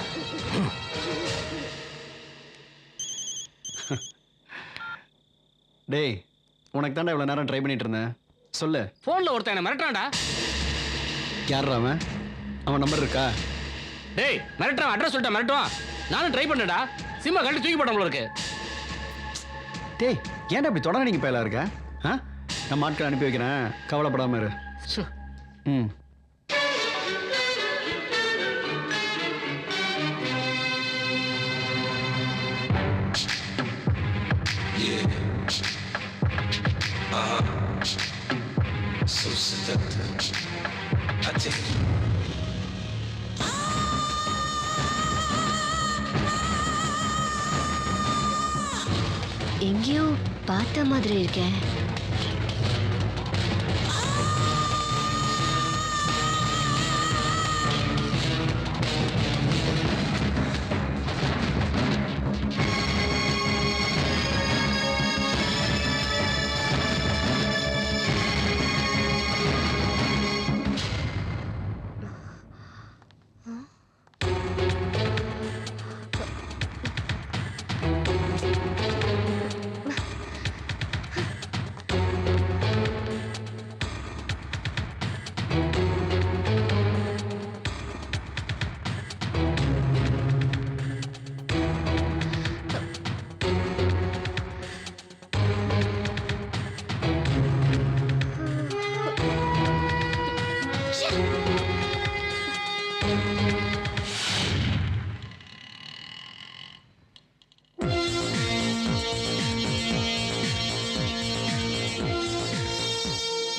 டேய், உனக்கு தாண்டா இவ்வளோ நேரம் ட்ரை பண்ணிட்டு இருந்தேன். சொல்லு. ஃபோன்ல ஒருத்தன் என்ன மிரட்டான்டா. யாரா அவன்? அவன் நம்பர் இருக்கா? டேய், மிரட்டுறான். அட்ரஸ் சொல்லிட்டா மிரட்டுவான். நானும் ட்ரை பண்ணடா. சிம்மா கழட்டி தூக்கி போட இருக்கு. டேய், ஏன்டா இப்படி தொடர நீங்க பயலா இருக்க? ஆ, நான் ஆட்களை அனுப்பி வைக்கிறேன், கவலைப்படாம இரு. ம். So seductive. I take you. எங்கேயோ பார்த்த மாதிரி இருக்கேன்.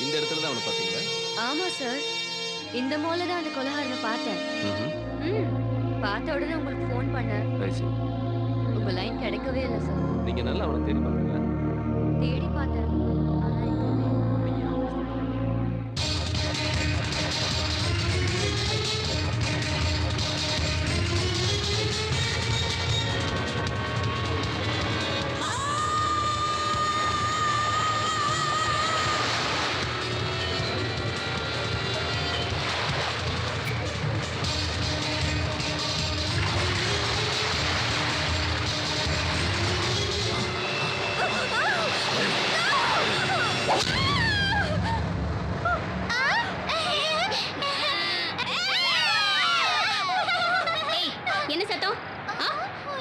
இந்த இடத்துல தான் அவனை பார்த்தீங்களா? ஆமா சார், இந்த மால்ல தான் அந்த கொலகாரனை பார்த்தேன். பார்த்த உடனே உங்களுக்கு ஃபோன் பண்ணேன். உங்க லைன் கிடைக்கவே இல்லை சார். நீங்க நல்லா அவனை தேடி பாருங்க. தேடி பார்த்தேன். ஆனா எங்கேயுமே என்ன சத்தம்?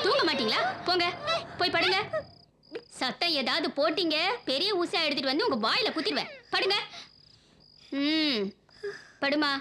தூங்க மாட்டீங்களா? போங்க போய் படுங்க. சத்தம் ஏதாவது போட்டீங்க, பெரிய ஊசியா எடுத்துட்டு வந்து உங்க வாயில குத்திடுவேன். படுங்க. படுமா.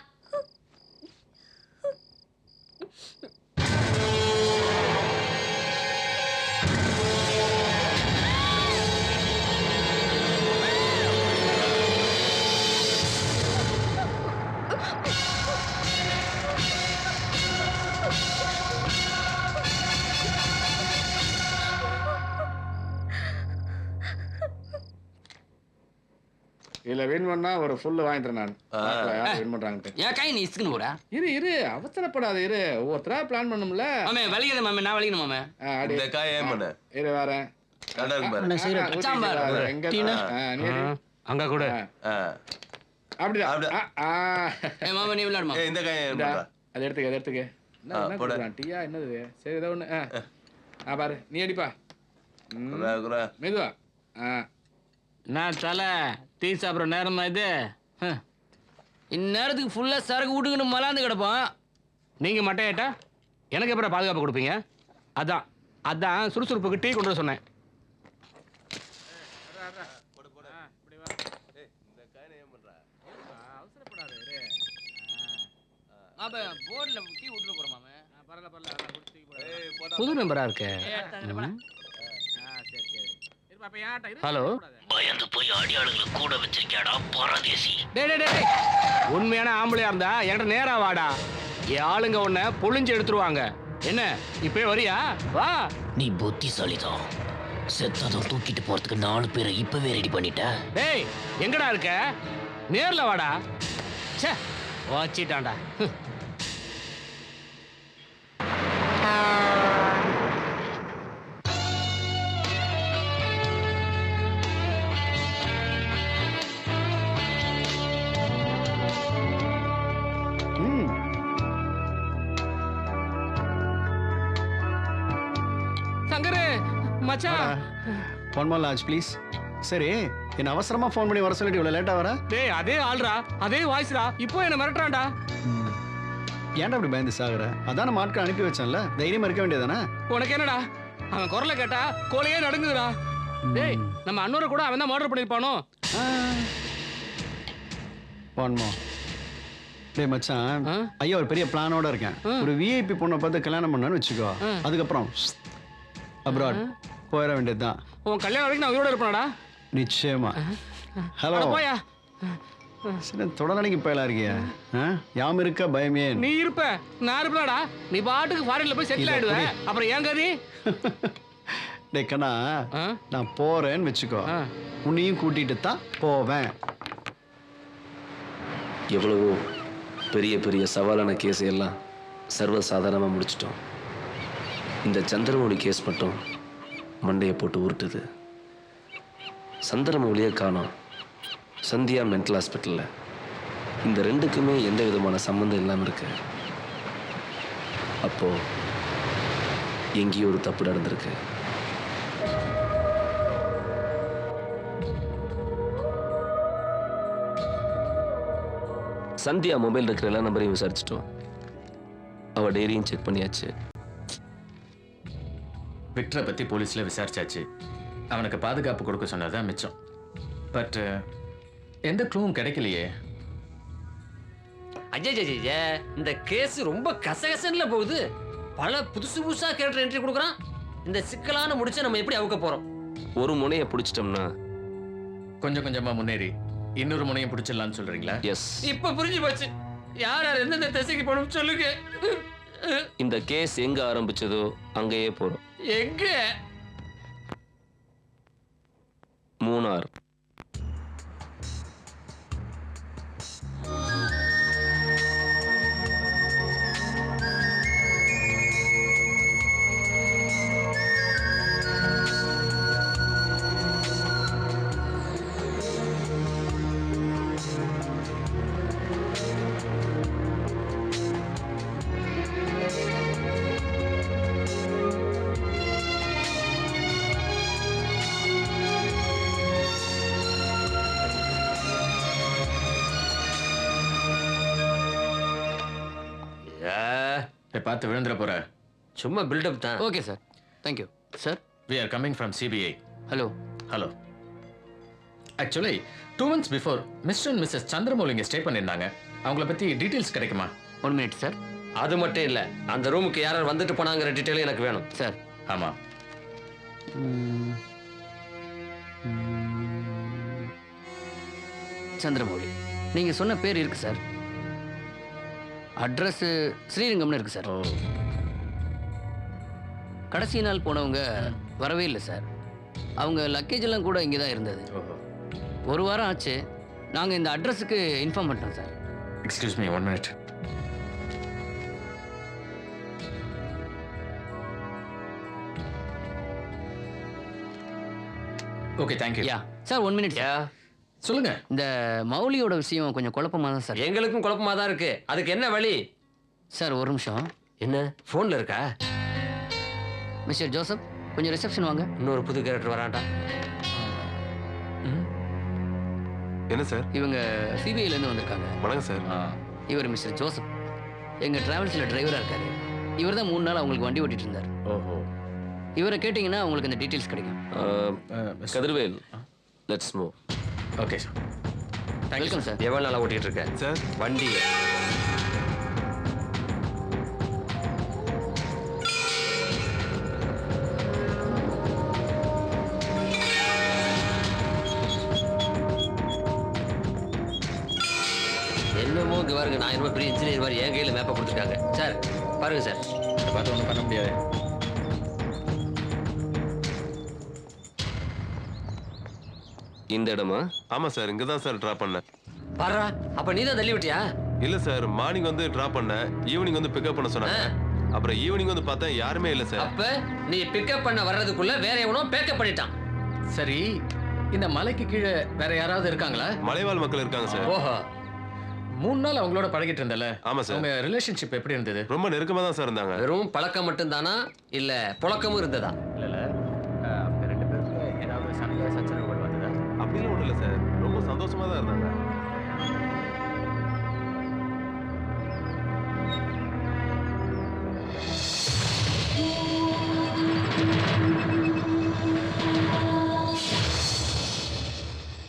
இல்ல வின் பண்ணா ஒரு ஃபுல் வாங்கி தரேன் நான். யார் வின் பண்றாங்கன்னு. ஏன் கை நீ இஸ்குன்னு போற? இரு அவசரப்படாத, இரு ஒவ்வொருத்தரா பிளான் பண்ணும்ல. மாமே வலிக்குது மாமே, நான் வலிக்கணும் மாமே. இந்த காய் ஏன் பண்ண? இரு வரேன். கடை இருக்கு பாரு. சாம்பார் எங்க நீ அங்க கூட அப்படிதான். ஏய் மாமா நீ விளையாடுமா. இந்த காய் ஏன் பண்ற? அதை எடுத்துக்க. என்ன போடுறான்? டீயா என்னது? சரி ஏதோ ஒண்ணு. பாரு நீ அடிப்பா. மெதுவா. நான் தலை டீ சாப்பிட்ற நேரம் தான் இது. இந்நேரத்துக்கு ஃபுல்லா சரக்கு விட்டுக்கணும் மலாந்து கிடப்போம். நீங்க மட்டையாட்டா எனக்கு எப்பறம் பாதுகாப்பு கொடுப்பீங்க? அதான் சுறுசுறுப்புக்கு டீ கொண்டு வர சொன்னேன். போர்ட்ல டீ விட்டுட்டு போறோம் மாமே. புது நம்பரா இருக்கு. பயந்து போய் ஆடி ஆளுங்களை கூட வச்சிருக்கியாடா பரதேசி. டேய் டேய் டேய் உண்மையான ஆம்பளையா இருந்தா என்கிட்ட நேரா வாடா. என் ஆளுங்க உன்னை புளிஞ்சு எடுத்துருவாங்க. என்ன இப்பவே வரியா? வா. நீ புத்திசாலிதான். செத்ததும் தூக்கிட்டு போறதுக்கு 4 பேரை இப்பவே ரெடி பண்ணிட்ட. டேய் எங்கடா இருக்க? நேர்ல வாடா. ச்சே வச்சிட்டான்டா. சங்கரு மச்சான். One more large please. சரி என்ன அவசரமா ஃபோன் பண்ணி வர சொல்லிட்டு இவ்வளவு லேட்டா வர? டேய் அதே ஆள்ரா, அதே வாய்ஸ்ரா. இப்போ என்ன மிரட்டுறான்டா. ஏன்டா அப்படி பயந்து சாகுற? அதான் நம்ம ஆட்கள் அனுப்பி வச்சேன்ல, தைரியமா இருக்க வேண்டியதானே? உனக்கு என்னடா? அவன் குரலை கேட்டா கோலையே நடுங்குதுடா. டேய் நம்ம அண்ணூரை கூட அவன் தான் மர்டர் பண்ணிருப்பானோ? One more. டேய் மச்சான், ஐயா ஒரு பெரிய பிளானோட இருக்கேன். ஒரு விஐபி பொண்ணை பார்த்து கல்யாணம் பண்ணான்னு வச்சுக்கோ. அதுக்கப்புறம் அப்ராட் போயிட வேண்டியதுதான். உன் கல்யாணம் வரைக்கும் நான் உயிரோட இருப்பேனடா. நிச்சயமா. ஹலோ போயா. சரி தொடர்ந்து போயலா இருக்கியா? யாம் இருக்க பயமே. நீ இருப்ப, நான் இருப்பேடா. நீ பாட்டுக்கு ஃபாரின்ல போய் செட்டில் ஆயிடுவ. அப்புறம் ஏன் கதி? டேய் கண்ணா, நான் போறேன்னு வச்சுக்கோ, உன்னையும் கூட்டிட்டு தான் போவேன். எவ்வளவோ பெரிய பெரிய சவாலான கேஸ் எல்லாம் சர்வசாதாரணமாக முடிச்சிட்டோம். இந்த சந்திரமௌழி கேஸ் மட்டும் மண்டையை போட்டு உருட்டுது. சந்திரமௌழியை காணோம். சந்தியா மென்டல் ஹாஸ்பிட்டலில். இந்த ரெண்டுக்குமே எந்த விதமான சம்மந்தம் இல்லாமல் இருக்கு. அப்போ எங்கேயோ ஒரு தப்பு நடந்திருக்கு. சந்தியா மொபைல் இருக்கிற எல்லா நம்பரையும் விசாரிச்சிட்டோம். அவ டைரியும் செக் பண்ணியாச்சு. விக்டரை பற்றி போலீஸில் விசாரிச்சாச்சு. அவனுக்கு பாதுகாப்பு கொடுக்க சொன்னதான் மிச்சம். பட் எந்த க்ளூவும் கிடைக்கலையே. அஜய் இந்த கேஸ் ரொம்ப கசகசன்ல போகுது. பல புதுசு புதுசா கேரக்டர் என்ட்ரி கொடுக்குறான். இந்த சிக்கலான முடிச்ச நம்ம எப்படி அவுக்க போறோம்? ஒரு முனையை பிடிச்சிட்டோம்னா கொஞ்சம் கொஞ்சமா முன்னேறி இன்னொரு முனையை பிடிச்சிடலாம்னு சொல்றீங்களா? எஸ். இப்ப புரிஞ்சு போச்சு. யார் யார் எந்தெந்த திசைக்கு போகணும் சொல்லுங்க. இந்த கேஸ் எங்க ஆரம்பிச்சதோ அங்கேயே போறோம். எங்க? மூணார். பார்த்து விழுந்துற போற. சும்மா பில்டப் தான். Okay sir, thank you sir. We are coming from CBI. Hello. Hello. Actually 2 months before mister and missus Chandramouli இங்கே ஸ்டே பண்ணியிருந்தாங்க. அவங்கள பற்றி டீட்டெயில்ஸ் கிடைக்குமா? 1 minute சார். அது மட்டும் இல்லை, அந்த ரூமுக்கு யார் வந்துட்டு போனாங்கிற டீட்டெயிலும் எனக்கு வேணும் சார். ஆமாம். சந்திரமௌழி நீங்கள் சொன்ன பேர் இருக்கு சார். அட்ரஸ் ஸ்ரீரங்கம்னு இருக்கு சார். கடைசி நாள் போனவங்க வரவே இல்லை சார். அவங்க லக்கேஜ் எல்லாம் கூட இங்கே தான் இருந்தது. 1 வாரம் ஆச்சு. நாங்கள் இந்த அட்ரஸுக்கு இன்ஃபார்ம் பண்ணிட்டோம் sir. Excuse me 1 minute. Okay thank you. Yeah sir 1 minute. Yeah சொல்லுங்க. இந்த மௌலியோட விஷயம் கொஞ்சம் குழப்பமாக தான் சார். எங்களுக்கும் குழப்பமாக தான் இருக்கு. அதுக்கு என்ன வழி சார்? 1 நிமிஷம். என்ன ஃபோனில் இருக்கா? மிஸ்டர் ஜோசப் கொஞ்சம் ரிசப்ஷன் வாங்க. இன்னொரு புது கேரக்டர் வரான்டா. என்ன சார்? இவங்க சிபிஐலேருந்து வந்திருக்காங்க. வணக்கம் சார். இவர் மிஸ்டர் ஜோசப் எங்கள் டிராவல்ஸில் டிரைவராக இருக்காரு. இவர் தான் 3 நாள் அவங்களுக்கு வண்டி ஓட்டிட்டு இருந்தார். ஓஹோ. இவரை கேட்டிங்கன்னா உங்களுக்கு இந்த டீட்டெயில்ஸ் கிடைக்கும். Kathirvel, let's move. Okay sir. Welcome sir. எவ்வளோ நாளாக ஓட்டிகிட்டு இருக்கேன் சார் வண்டி? என்னமோ இங்க பாருங்க, நான் என்னமோ பெரிய இன்ஜினியர் மாதிரி என் கையில மேப்பை கொடுத்துருக்காங்க சார். பாருங்க சார். இதை பார்த்து ஒன்றும் பண்ண முடியாது. இந்த இடமா? ஆமா சார், இங்க தான் சார் டிராப் பண்ணேன். பாரா, அப்ப நீ தான் தள்ளி விட்டியா? இல்ல சார், மார்னிங் வந்து டிராப் பண்ணேன், ஈவினிங் வந்து பிக்கப் பண்ண சொன்னாங்க. அப்புறம் ஈவினிங் வந்து பார்த்தா யாருமே இல்ல சார். அப்ப நீ பிக்கப் பண்ண வர்றதுக்குள்ள வேற எவனோ பேக்கப் பண்ணிட்டான். சரி, இந்த மலைக்கு கீழே வேற யாராவது இருக்காங்களா? மலைவாழ் மக்கள் இருக்காங்க சார். ஓஹோ, 3 நாள் அவங்களோட பழகிட்டு இருந்தல? ஆமா சார். உங்க ரிலேஷன்ஷிப் எப்படி இருந்தது? ரொம்ப நெருக்கமா தான் சார் இருந்தாங்க. வெறும் பழக்கம் மட்டும் தானா இல்ல புழக்கமும் இருந்ததா? இல்ல அவங்க 2 பேருக்குள்ள ஏதாவது சண்டை சச்சரவுகள் வந்ததா? அப்படிலாம் ஒண்ணும் இல்ல சார், ரொம்ப சந்தோஷமா தான் இருந்தாங்க.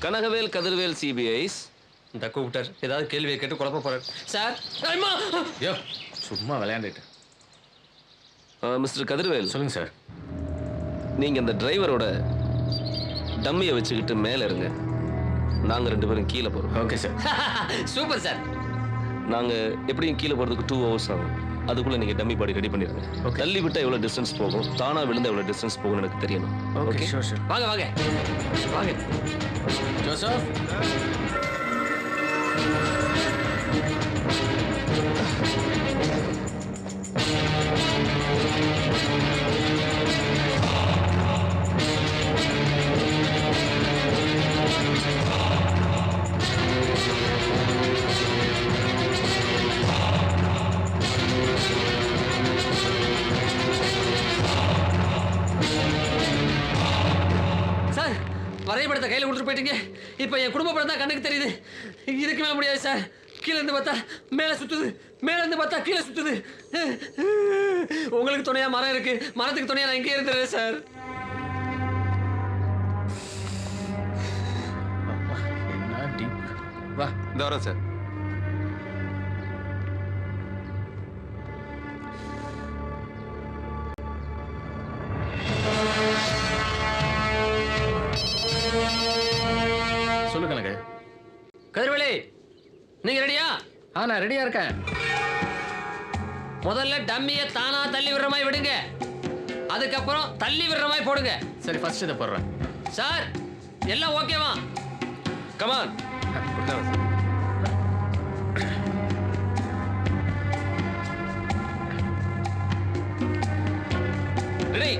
கனகவேல் கதிர்வேல் சிபிஐஸ். இந்த கூப்பிட்டார், ஏதாவது கேள்வியை கேட்டு குழப்ப போறார் சார். யோ, சும்மா விளையாண்டுட்டு. மிஸ்டர் கதிர்வேல். சொல்லுங்க சார். நீங்க அந்த டிரைவரோட டம்மியை வச்சுக்கிட்டு மேல இருங்க, நாங்க 2 பேரும் கீழே போறோம். Okay sir. Super sir. நாங்க எப்படியும் கீழே போறதுக்கு 2 hours ஆகும். அதுக்குள்ள நீங்க டம்மி பாடி ரெடி பண்ணிருங்க. தள்ளி விட்டா எவ்வளவு டிஸ்டன்ஸ் போகும், தானா விழுந்தா எவ்வளவு டிஸ்டன்ஸ் போகும்னு எனக்கு தெரியணும். Okay sure sure. வாங்க வாங்க வாங்க. ஜோசப். சார், வரைபடத்தை கையில் கொடுத்துட்டு போயிட்டீங்க. இப்போ என் குடும்ப படம் தான் கண்ணுக்கு தெரியுது. இதுக்கு மேல முடியாது சார். கீழே இருந்து பார்த்தா மேலே சுத்துது, மேலே இருந்து பார்த்தா கீழே சுத்துது. உங்களுக்கு துணையா மரம் இருக்கு, மரத்துக்கு துணையா நான் இங்கே இருந்துறேன் சார். என்ன டீப். வா, இந்த வரேன் சார். சொல்லு கணக்கு. கதிர்வேலி, நீங்க ரெடியா? நான் ரெடியா இருக்கேன். முதல்ல டம்மியை தானா தள்ளி விடுற மாதிரி விடுங்க, அதுக்கப்புறம் தள்ளி விடுற மாதிரி போடுங்க. சரி, ஃபர்ஸ்ட் இதை போடுறேன். சார், எல்லாம் ஓகேவா? கமான். ரெடி.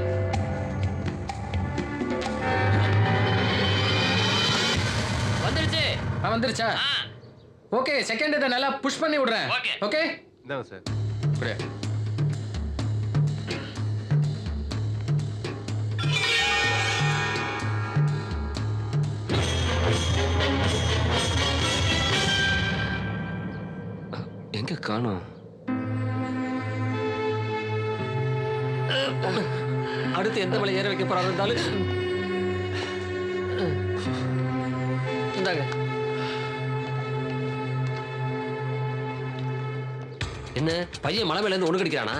வந்துருச்சு. வந்துருச்சா? ஓகே, செகண்ட் இதை நல்லா புஷ் பண்ணி விடுறேன். ஓகே இந்தாங்க சார். அப்படியே. எங்க காணோம்? அடுத்து எந்த மலை ஏற வைக்க போறாரு இருந்தாலும் இந்தாங்க. என்ன பையன் மலை மேல இருந்து ஒண்ணு கிடைக்கிறானா?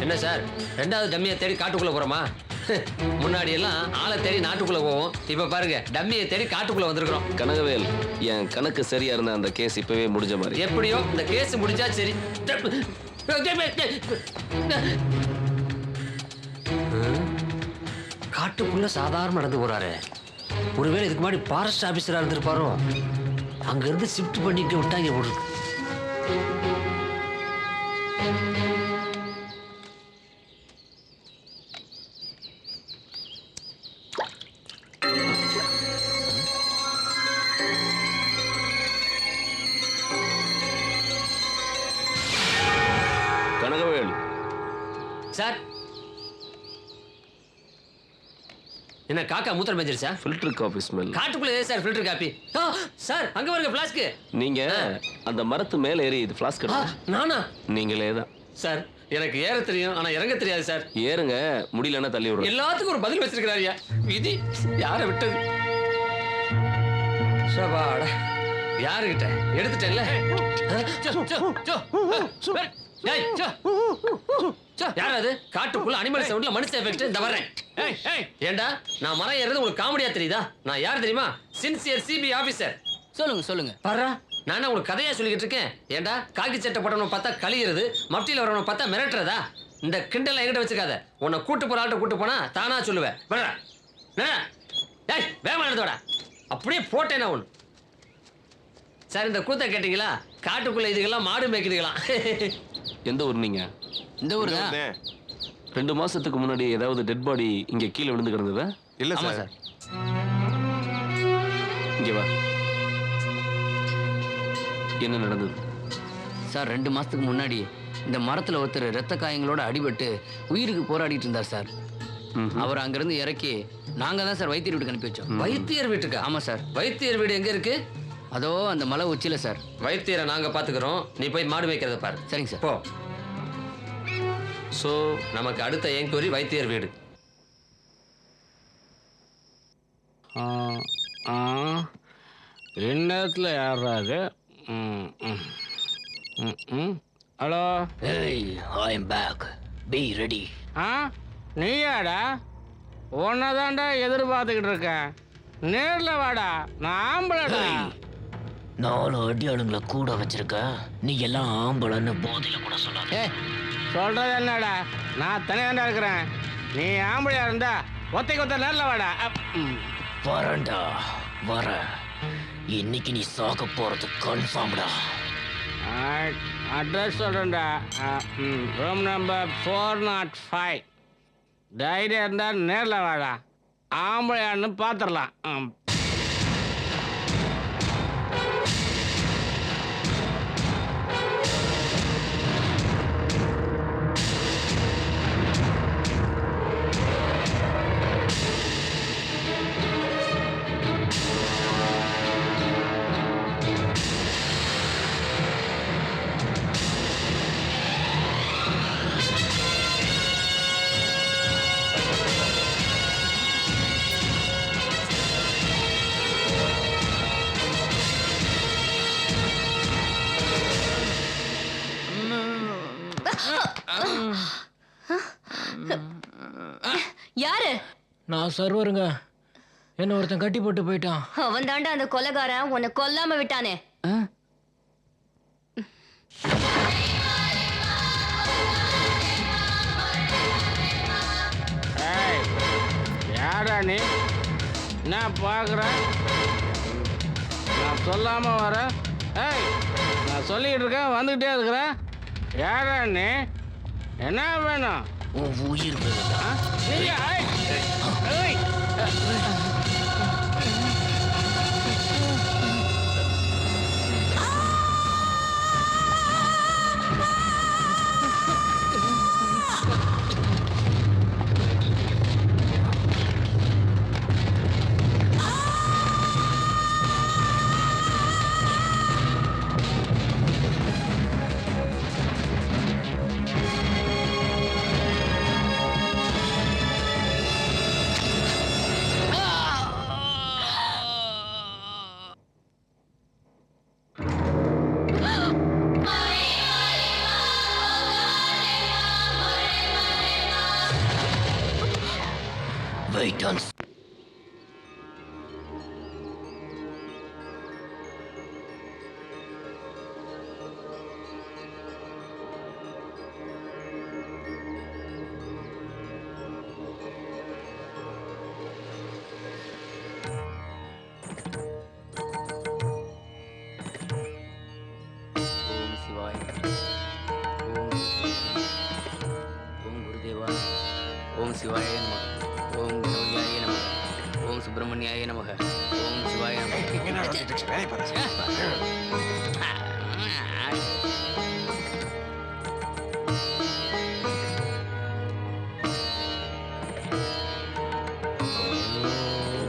என்ன சார், 2வது டம்மியை தேடி காட்டுக்குள்ள போறோமா? முன்னாடி எல்லாம் ஆளை தேடி நாட்டுக்குள்ள போவோம், இப்ப பாருங்க டம்மியை தேடி காட்டுக்குள்ள வந்திருக்கிறோம். கனகவேல், என் கணக்கு சரியா இருந்த அந்த கேஸ் இப்பவே முடிஞ்ச மாதிரி. எப்படியோ இந்த கேஸ் முடிஞ்சா சரி. காட்டுக்குள்ள சாதாரண நடந்து போறாரு. ஒருவேளை இதுக்கு முன்னாடி ஃபாரஸ்ட் ஆபீசரா இருந்திருப்பாரோ, அங்க இருந்து ஷிஃப்ட் பண்ணிட்டு விட்டாங்க போட்டுருக்கு. கனகவேல். சார், என்ன காக்கா மூத்திரம் மேஞ்சிருச்சா? Filter coffee smell. காட்டுக்குள்ள ஏன் சார் ஃபில்டர் காப்பி? சார், அங்க பாருங்க ஃப்ளாஸ்க். நீங்க அந்த மரத்து மேல ஏறி இது ஃப்ளாஸ்க் எடுங்க. நானா? நீங்களே தான். சார், எனக்கு ஏற தெரியும், ஆனா இறங்க தெரியாது சார். ஏறுங்க, முடியலன்னா தள்ளி விடுங்க. எல்லாத்துக்கும் ஒரு பதில் வச்சிருக்கிறாரியா. விதி யாரை விட்டது? சபாடா, யாருகிட்ட எடுத்துட்டேன்ல. டேய் யார் அது காட்டுக்குள்ள அனிமல் சவுண்ட்ல மனுஷ எஃபெக்ட் இந்த வரேன் ஏண்டா நான் மரம் ஏறது உங்களுக்கு காமெடியா தெரியுதா நான் யார் தெரியுமா சின்சியர் சிபி ஆபீசர் சொல்லுங்க சொல்லுங்க பாரா நானே உங்களுக்கு கதையா சொல்லிக்கிட்டு இருக்கேன் ஏண்டா காக்கி சட்டை போட்டவனை பார்த்தா கழியிறது மப்டியில் வரவனை பார்த்தா மிரட்டுறதா இந்த கிண்டல் என்கிட்ட வச்சுக்காத உன்னை கூட்டு போற ஆள்கிட்ட கூட்டு போனா தானா சொல்லுவேன் டேய் வேகமா எடுத்தோட அப்படியே போட்டேன் நான் ஒன்று சார் இந்த கூத்த கேட்டீங்களா காட்டுக்குள்ள இதுக்கெல்லாம் மாடு மேய்க்குதுக்கலாம் எந்த ஊர் நீங்க? இந்த ஊர் தான். 2 மாசத்துக்கு முன்னாடி ஏதாவது டெட் பாடி இங்க கீழே விழுந்து கிடந்ததா? இல்ல ஆமா சார். இங்க வா. என்ன நடந்தது சார்? 2 மாசத்துக்கு முன்னாடி இந்த மரத்துல ஒருத்தர் ரத்த காயங்களோட அடிபட்டு உயிருக்கு போராடிட்டு இருந்தார் சார். அவர் அங்கிருந்து இறக்கி நாங்க தான் சார் வைத்தியர் வீட்டுக்கு அனுப்பி வச்சோம். வைத்தியர் வீட்டுக்கு? ஆமா சார். வைத்தியர் வீடு எங்க இருக்கு? அதோ அந்த மலை உச்சியில சார். வைத்தியரை நாங்க பாத்துக்கிறோம், நீ போய் மாடு மேய்க்கிறத பாரு. சரிங்க சார். போ. சோ நமக்கு அடுத்த என்கொயரி வைத்தியர் வீடு. இந்நேரத்தில் யாராது? ஹலோ. ஏய், I am back. Be ready. நீயாடா? உன்னை தான்டா எதிர்பார்த்துக்கிட்டு இருக்கேன். நேரில் வாடா, நான் ஆம்பளடா. 4 அடியாளுங்களை கூட வச்சிருக்க, நீ எல்லாம் ஆம்பளன்னு போதையில கூட சொல்லாத. சொல்றது என்னடா, நான் தனியாண்டா இருக்கிறேன். நீ ஆம்பளையா இருந்தா ஒத்த நேரில் வாடா. வரேன்டா, வரேன். இன்னைக்கு நீ சாக போறது கன்ஃபார்ம்டா. அட்ரஸ் சொல்றேன்டா. Room number 405. தைரியம் இருந்தா நேரில் வாடா, ஆம்பளையான்னு பார்த்துடலாம். யாரு? நான் சர்வருங்க. என்ன ஒருத்தன் கட்டி போட்டு போயிட்டான். அவன் தாண்டா அந்த கொலைகாரன், உன்னை கொல்லாம விட்டானே. யாரா நீ? நான் பார்க்குறேன், நான் சொல்லாம வரேன். நான் சொல்லிக்கிட்டு இருக்கேன், வந்துக்கிட்டே இருக்கிறேன். யாரா நீ? என்ன வேணும்? உன் உயிர் வேணும்டா. Wait on. ஓம் சிவாய ஓம் குருதேவாய ஓம் சிவாய நம ஓம் கணபதியாய நம ஓம் சுப்பிரமணியாய நம ஓம் சிவாய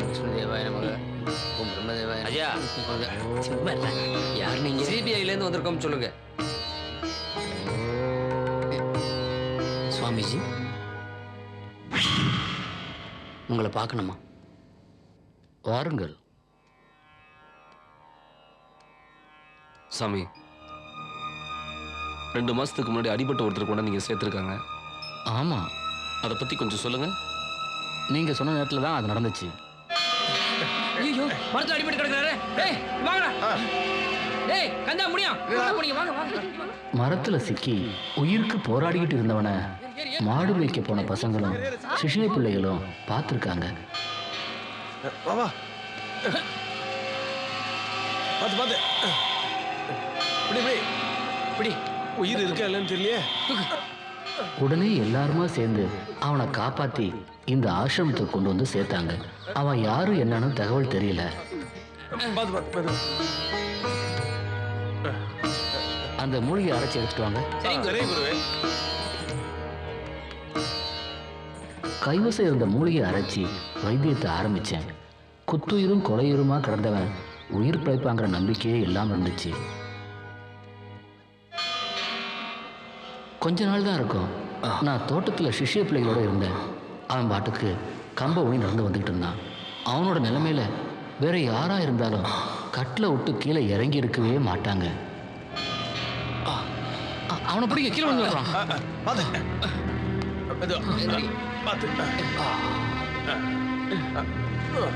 விஷ்ணுதேவாய நம ஓம் பிரம்மதேவாய. ஐயா யார் நீங்க? சிபிஐலேருந்து வந்திருக்கோம், சொல்லுங்க. சுவாமிஜி, உங்களை பார்க்கணுமா? வாருங்கள். சாமி, 2 மாசத்துக்கு முன்னாடி அடிபட்ட ஒருத்தர் கூட நீங்க சேர்த்துருக்காங்க. ஆமா, அதை பத்தி கொஞ்சம் சொல்லுங்க. நீங்க சொன்ன நேரத்துல தான் அது நடந்துச்சு. ஐயோ, மரத்துல அடிபட்டு கிடக்குறாரு. டேய் வாங்கடா. டேய் கந்தா முடியும். போனீங்க வாங்க வாங்க. மரத்துல சிக்கி உயிருக்கு போராடிக்கிட்டு இருந்தவனை மாடு மேய்க்க போன பசங்களும் சிஷ்ய பிள்ளைகளும் பார்த்துருக்காங்க. வா வா, பாத்து பாத்து, இப்படி இப்படி இப்படி, உயிர் இருக்கா இல்லைன்னு தெரியலையே. உடனே எல்லாருமா சேர்ந்து அவனை காப்பாத்தி இந்த ஆசிரமத்துக்கு கொண்டு வந்து சேர்த்தாங்க. அவன் யாரு என்னன்னு தகவல் தெரியல. பாத்து பாத்து பாத்து. அந்த மூலிகை அரைச்சி எடுத்துட்டு வாங்க. சரி குருவே. கைவசம் இருந்த மூலிகை அரைச்சி வைத்தியத்தை ஆரம்பிச்சேன். குத்துயிரும் கொலையுருமா கிடந்தவன் உயிர் பிழைப்பாங்கிற நம்பிக்கையே இல்லாம இருந்துச்சு. கொஞ்ச நாள் தான் இருக்கும். நான் தோட்டத்துல சிஷ்ய பிள்ளைகளோட இருந்தேன். அவன் பாட்டுக்கு கம்ப ஊனி நடந்து வந்துகிட்டு இருந்தான். அவனோட நிலைமையில வேற யாரா இருந்தாலும் கட்டில விட்டு கீழே இறங்கி இருக்கவே மாட்டாங்க. அவனை பிடிக்க கீழே வந்து வர்றான்.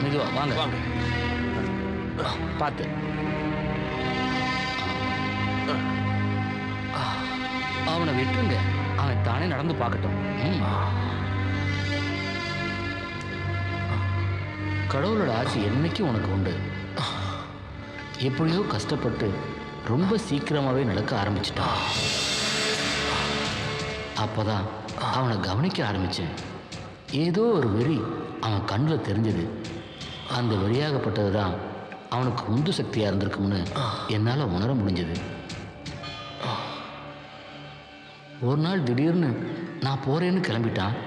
மெதுவா வாங்க வாங்க, பார்த்து. அவனை விட்டுருங்க, அவன் தானே நடந்து பார்க்கட்டும். கடவுளோட ஆட்சி என்னைக்கும் உனக்கு உண்டு. எப்படியோ கஷ்டப்பட்டு ரொம்ப சீக்கிரமாவே நடக்க ஆரம்பிச்சிட்டான். அப்பதான் அவனை கவனிக்க ஆரம்பிச்சேன். ஏதோ ஒரு வெறி அவன் கண்ணில் தெரிஞ்சது. அந்த வெறியாகப்பட்டது தான் அவனுக்கு உந்து சக்தியாக இருந்திருக்கும்னு என்னால் உணர முடிஞ்சது. ஒரு நாள் திடீர்னு நான் போறேன்னு கிளம்பிட்டான்.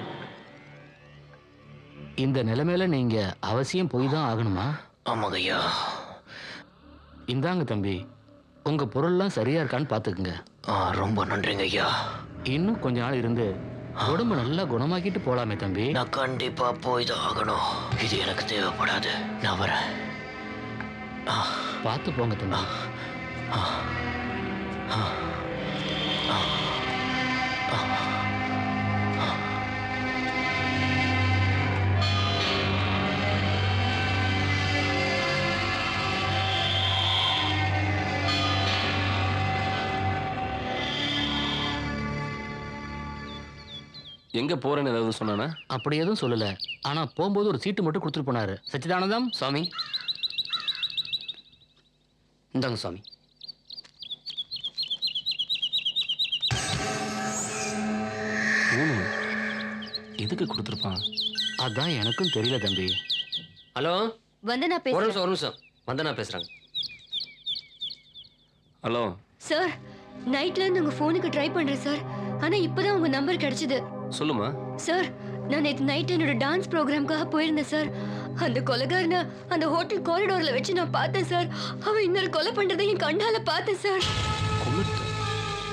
இந்த நிலைமையில நீங்க அவசியம் போய் தான் ஆகணுமா? ஆமாங்க ஐயா. இந்தாங்க தம்பி, உங்க பொருள்லாம் சரியா இருக்கான்னு பார்த்துக்குங்க. ரொம்ப நன்றிங்க ஐயா. இன்னும் கொஞ்ச நாள் இருந்து உடம்பு நல்லா குணமாக்கிட்டு போலாமே தம்பி. நான் கண்டிப்பா போய் தான் ஆகணும். இது எனக்கு தேவைப்படாது. நான் வரேன். பார்த்து போங்க தம்பி. எங்க போறேன்னு ஏதாவது சொன்னானா? அப்படி எதுவும் சொல்லல. ஆனா போகும்போது ஒரு சீட்டு மட்டும் கொடுத்துட்டு போனாரு. சச்சிதானந்தம் சாமி, இந்தாங்க சாமி. எதுக்கு கொடுத்துருப்பான்? அதான் எனக்கும் தெரியல தம்பி. ஹலோ வந்தனா ஒரு பேசுறேன். நிமிஷம் ஒரு நிமிஷம், வந்தனா பேசுறாங்க. ஹலோ சார், நைட்ல இருந்து உங்க போனுக்கு ட்ரை பண்றேன் சார். ஆனா இப்பதான் உங்க நம்பர் கிடைச்சது. சொல்லுமா. சார், நான் நேற்று நைட் என்னோட டான்ஸ் ப்ரோக்ராம்காக போயிருந்தேன் சார். அந்த கொலைகாரனை அந்த ஹோட்டல் காரிடோர்ல வச்சு நான் பார்த்தேன் சார். அவன் இன்னொரு கொலை பண்றதை என் கண்ணால பார்த்தேன் சார்.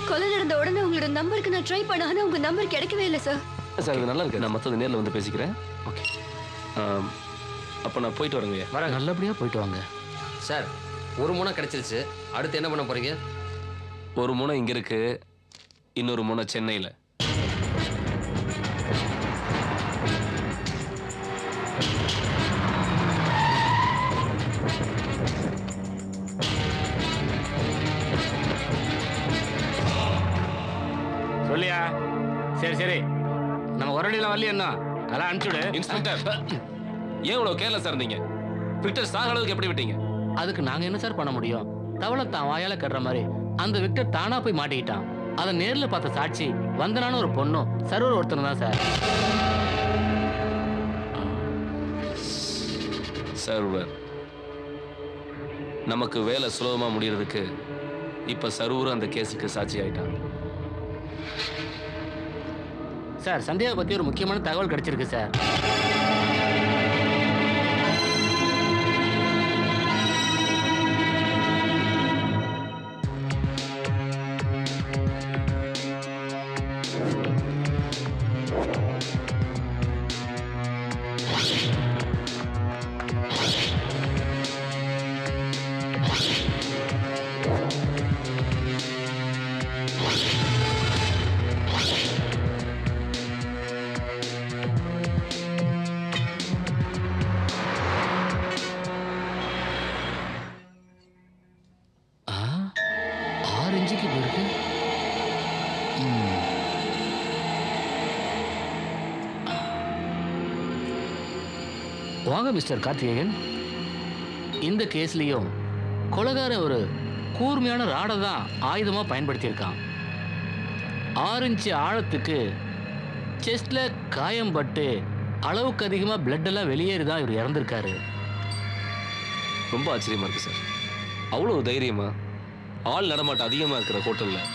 கொலை நடந்த உடனே உங்களோட நம்பருக்கு நான் ட்ரை பண்ண, ஆனா உங்க நம்பர் கிடைக்கவே இல்லை சார். சார் இது நல்லா இருக்கு. நான் மற்றது நேரில் வந்து பேசிக்கிறேன். ஓகே, அப்போ நான் போயிட்டு வரேங்க. வரேன். நல்லபடியா போயிட்டு வாங்க சார். ஒரு முனை கிடைச்சிருச்சு, அடுத்து என்ன பண்ண போறீங்க? ஒரு முனை இங்க இருக்கு, இன்னொரு முனை சென்னையில். சொல்லியா? சரி சரி, நம்ம ஒரடியில் வரலையா? என்ன அதெல்லாம் அனுப்பிச்சுடு. இன்ஸ்பெக்டர், ஏன் இவ்வளவு கேர்லெஸ்ஸா இருந்தீங்க? விக்டர் சாக அளவுக்கு எப்படி விட்டீங்க? அதுக்கு நாங்க என்ன சார் பண்ண முடியும்? தவளை தான் வாயால கட்டுற மாதிரி அந்த விக்டர் தானா போய் மாட்டிக்கிட்டான். அதை நேரில் பார்த்த சாட்சி வந்தனான ஒரு பொண்ணும் சர்வர் ஒருத்தனும் தான் சார். சர்வர் நமக்கு வேலை சுலபமா முடியறதுக்கு இப்ப சர்வர் அந்த கேஸுக்கு சாட்சி ஆயிட்டான். சார், சந்தியாவை பத்தி ஒரு முக்கியமான தகவல் கிடைச்சிருக்கு சார். 5க்கு போயிருக்கு. வாங்க மிஸ்டர் கார்த்திகேயன். இந்த கேஸ்லயும் கொலைகாரன் ஒரு கூர்மையான ராடை தான் ஆயுதமா பயன்படுத்தியிருக்கான். 6 இன்ச்சு ஆழத்துக்கு செஸ்ட்ல காயம் பட்டு அளவுக்கு அதிகமாக பிளட் எல்லாம் வெளியேறி தான் இவர் இறந்துருக்காரு. ரொம்ப ஆச்சரியமா இருக்கு சார். அவ்வளோ தைரியமா ஆள் நடமாட்டம் அதிகமாக இருக்கிற ஹோட்டலில்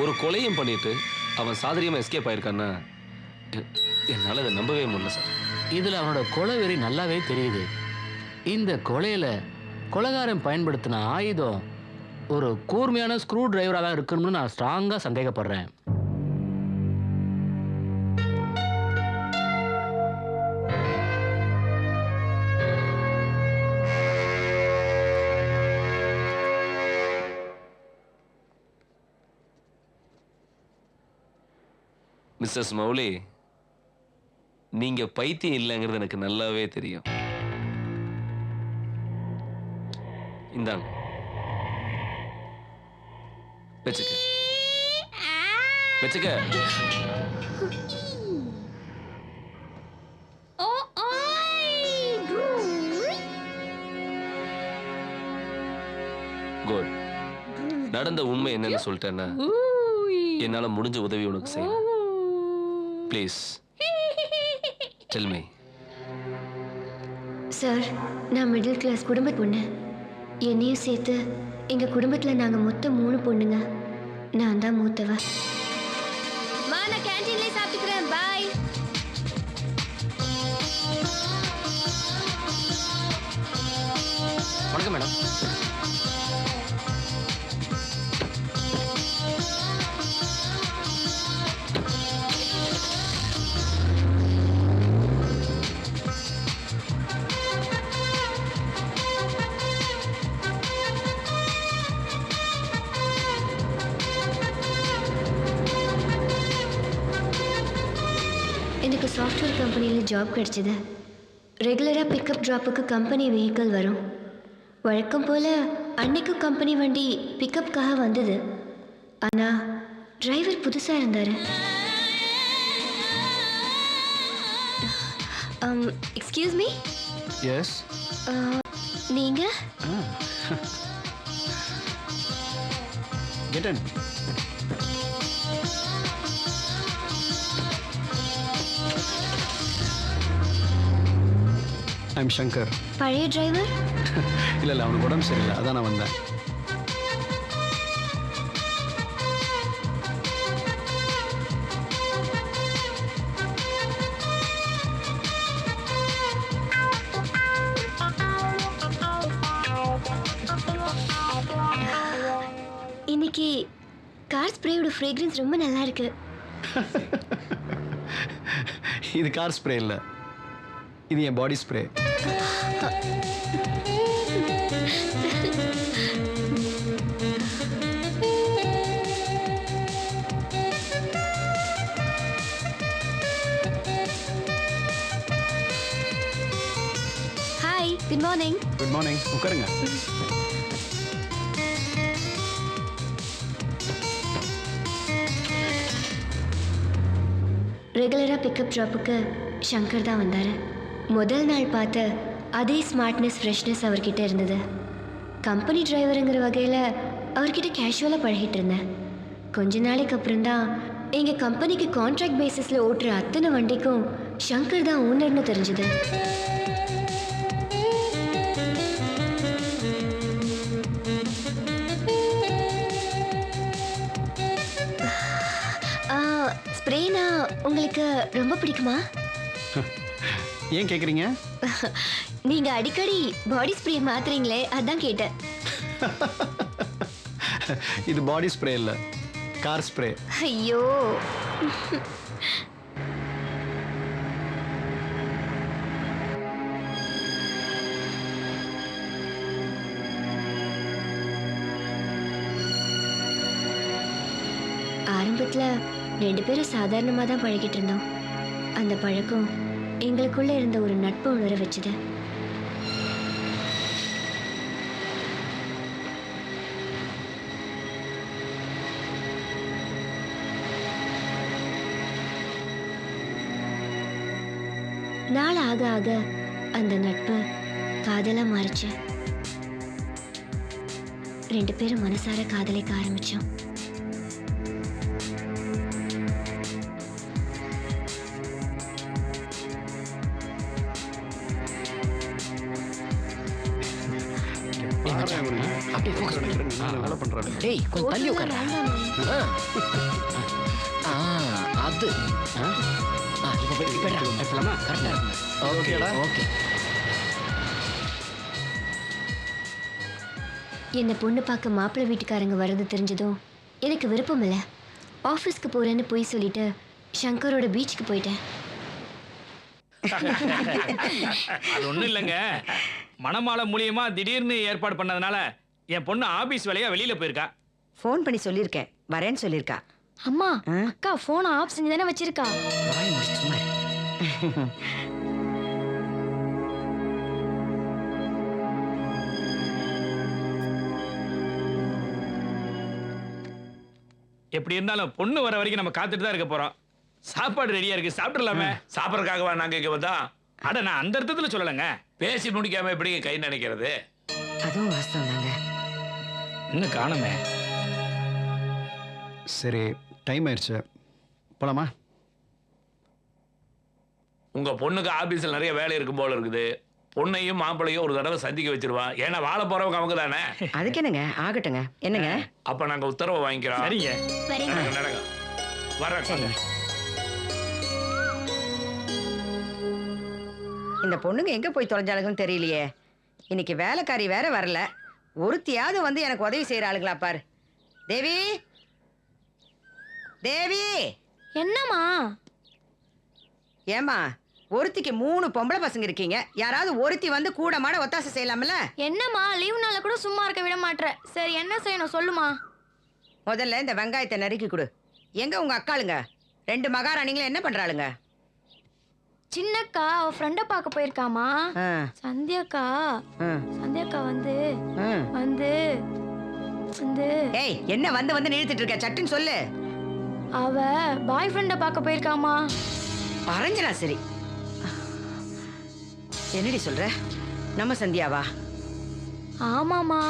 ஒரு கொலையும் பண்ணிட்டு அவன் சாதரியமாக எஸ்கேப் ஆயிருக்கான்னா என்னால் அதை நம்பவே முடியல சார். இதில் அவனோட கொலை வெறி நல்லாவே தெரியுது. இந்த கொலையில் கொலைகாரன் பயன்படுத்தின ஆயுதம் ஒரு கூர்மையான ஸ்க்ரூ டிரைவராக தான் இருக்கணும்னு நான் ஸ்ட்ராங்காக சந்தேகப்படுறேன். மிஸ்ஸஸ் மௌலி, நீங்க பைத்தியம் இல்லைங்கிறது எனக்கு நல்லாவே தெரியும். இந்தாங்க வச்சுக்க வச்சுக்க. குட். நடந்த உண்மை என்னன்னு சொல்லிட்டேன்னா என்னால முடிஞ்ச உதவி உனக்கு செய்ய. Please tell me. சார், நான் மிடில் கிளாஸ் குடும்ப பொண்ணு. என்னையும் சேர்த்து எங்கள் குடும்பத்தில் நாங்கள் மொத்தம் 3 பொண்ணுங்க. நான் தான் மூத்தவ. நான் கேன்டீன்லேயே சாப்பிட்டுக்கிறேன். பாய். வணக்கம் மேடம். எனக்கு சாஃப்ட்வேர் கம்பெனியில் ஜாப் கிடச்சிது. ரெகுலராக பிக்கப் ட்ராப்புக்கு கம்பெனி வெஹிக்கிள் வரும். வழக்கம் போல் அன்னைக்கும் கம்பெனி வண்டி பிக்கப்புக்காக வந்தது. ஆனால் டிரைவர் புதுசாக இருந்தார். Excuse me. எஸ். நீங்கள் கெட் இன். ஐம் சங்கர். பழைய டிரைவர்? இல்லை இல்லை, அவனுக்கு உடம்பு சரியில்லை, அதான் நான் வந்தேன். இன்னைக்கு கார் ஸ்ப்ரேயோட ஃப்ரேக்ரன்ஸ் ரொம்ப நல்லா இருக்கு. இது கார் ஸ்ப்ரே இல்லை, இது என் body spray. Hi, good morning. Good morning. உட்காருங்க. ரெகுலராக பிக்கப் ட்ராப்புக்கு சங்கர் தான் வந்தார். முதல் நாள் பார்த்த அதே ஸ்மார்ட்னஸ், ஃப்ரெஷ்னஸ் அவர்கிட்ட இருந்தது. கம்பெனி டிரைவருங்கிற வகையில் அவர்கிட்ட கேஷுவலாக பழகிட்டு இருந்தேன். கொஞ்ச நாளைக்கு அப்புறம் தான் எங்கள் கம்பெனிக்கு கான்ட்ராக்ட் பேசிஸில் ஓட்டுற அத்தனை வண்டிக்கும் சங்கர் தான் ஓனர்னு தெரிஞ்சுது. ஸ்ப்ரேனா உங்களுக்கு ரொம்ப பிடிக்குமா? ஏன் கேட்குறீங்க? நீங்க அடிக்கடி பாடி ஸ்ப்ரே மாத்துறீங்களே, அதான் கேட்டேன். இது பாடி ஸ்ப்ரே இல்லை, கார் ஸ்ப்ரே. ஐயோ, ஆரம்பத்தில் 2 பேரும் சாதாரணமாக தான் பழகிட்டு இருந்தோம். அந்த பழக்கம் எங்களுக்குள்ள இருந்த ஒரு நட்பு உணர வச்சுது. நாள் ஆக ஆக அந்த நட்பு காதலா மாறிச்சு. 2 பேரும் மனசார காதலிக்க ஆரம்பிச்சோம். அப்படியே ஃபோக்கஸ் பண்ணு. வேலை பண்றாரு. டேய் கொஞ்சம் தள்ளி உட்காரு. அது இப்போ போய் பேசலாமா? கரெக்டா இருக்கு. ஓகேடா. ஓகே. என்னை பொண்ணு பார்க்க மாப்பிள்ளை வீட்டுக்காரங்க வர்றது தெரிஞ்சதும் எனக்கு விருப்பம் இல்லை. ஆஃபீஸ்க்கு போகிறேன்னு போய் சொல்லிட்டு சங்கரோட பீச்சுக்கு போயிட்டேன். அது ஒன்றும் இல்லைங்க, மணமாலை மூலியமா திடீர்னு ஏற்பாடு பண்ணதுனால என் பொண்ணு ஆபீஸ் வேலையா வெளியில போயிருக்கா. ஃபோன் பண்ணி சொல்லியிருக்கேன், வரேன்னு சொல்லியிருக்கா. அம்மா, அக்கா ஃபோனை ஆஃப் செஞ்சு தானே வச்சிருக்கா. வாய் முடிச்சு சும்மா இரு. எப்படி இருந்தாலும் பொண்ணு வர வரைக்கும் நம்ம காத்துட்டு தான் இருக்க போறோம். சாப்பாடு ரெடியா இருக்கு, சாப்பிடலாமே. சாப்பிட்றதுக்காகவா நாங்க இங்க வந்தோம்? அட நான் அந்த அர்த்தத்துல சொல்லலைங்க. பேசி முடிக்காம எப்படி கை நினைக்கிறது? அதுவும் வாஸ்தவம் தாங்க. இன்னும் காணுமே. சரி, டைம் ஆயிடுச்சு, போலாமா? உங்க பொண்ணுக்கு ஆபீஸ்ல நிறைய வேலை இருக்கும் போல இருக்குது. பொண்ணையும் மாப்பிள்ளையும் ஒரு தடவை சந்திக்க வச்சிருவான். ஏன்னா வாழ போறவங்க அவங்க தானே. அதுக்கு என்னங்க, ஆகட்டுங்க. என்னங்க? அப்ப நாங்க உத்தரவு வாங்கிக்கிறோம். சரிங்க. நடங்க. வர்றேன். இந்த பொண்ணுங்க எங்க போய் தொலைஞ்சாளுங்கன்னு தெரியலையே. இன்னைக்கு வேலைக்காரி வேற வரல. ஒருத்தியாவது வந்து எனக்கு உதவி செய்யற ஆளுங்களா பாரு. தேவி, தேவி. என்னம்மா? ஏமா, ஒருத்திக்கு 3 பொம்பளை பசங்க இருக்கீங்க. யாராவது ஒருத்தி வந்து கூட மாட ஒத்தாசை செய்யலாம்ல? என்னம்மா, லீவ் நாள கூட சும்மா இருக்க விட மாட்டேற. சரி, என்ன செய்யணும் சொல்லுமா? முதல்ல இந்த வெங்காயத்தை நறுக்கி கொடு. எங்க உங்க அக்காளுங்க 2 மகாராணிங்களும் என்ன பண்றாளுங்க? சின்னக்கா அவ ஃப்ரெண்ட பார்க்க போயிருக்காமா. சந்தியாக்கா வந்து வந்து வந்து ஏய், என்ன வந்து வந்து நிறுத்திட்டு இருக்க? சட்டுன்னு சொல்லு. அவ பாய் ஃப்ரெண்ட பார்க்க போயிருக்காமா. பரஞ்சனா? சரி, என்னடி சொல்ற? நம்ம சந்தியாவா? ஆமாமா,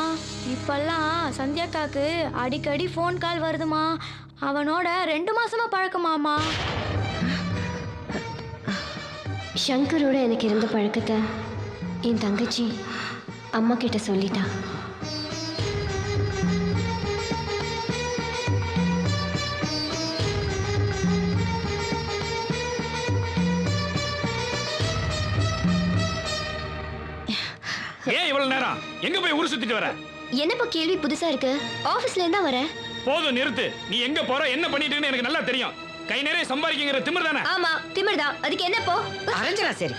இப்பெல்லாம் சந்தியாக்காக்கு அடிக்கடி ஃபோன் கால் வருதுமா. அவனோட 2 மாசமா பழக்கமாமா. சங்கரோட எனக்கு இருந்த பழக்கத்தை என் தங்கச்சி அம்மா கிட்ட சொல்லிட்டா. ஏன் இவ்வளவு நேரம் எங்க போய் ஊர் சுத்திட்டு வர? என்னப்பா கேள்வி புதுசா இருக்கு? ஆபீஸ்ல இருந்தா வரேன். போதும், நிறுத்து. நீ எங்க போற, என்ன பண்ணிட்டு இருக்கன்னு எனக்கு நல்லா தெரியும். கை நிறைய சம்பாதிக்கிற திமிர் தானே? ஆமா, திமிர் தான். அதுக்கு என்ன போ? அரஞ்சனா, சரி,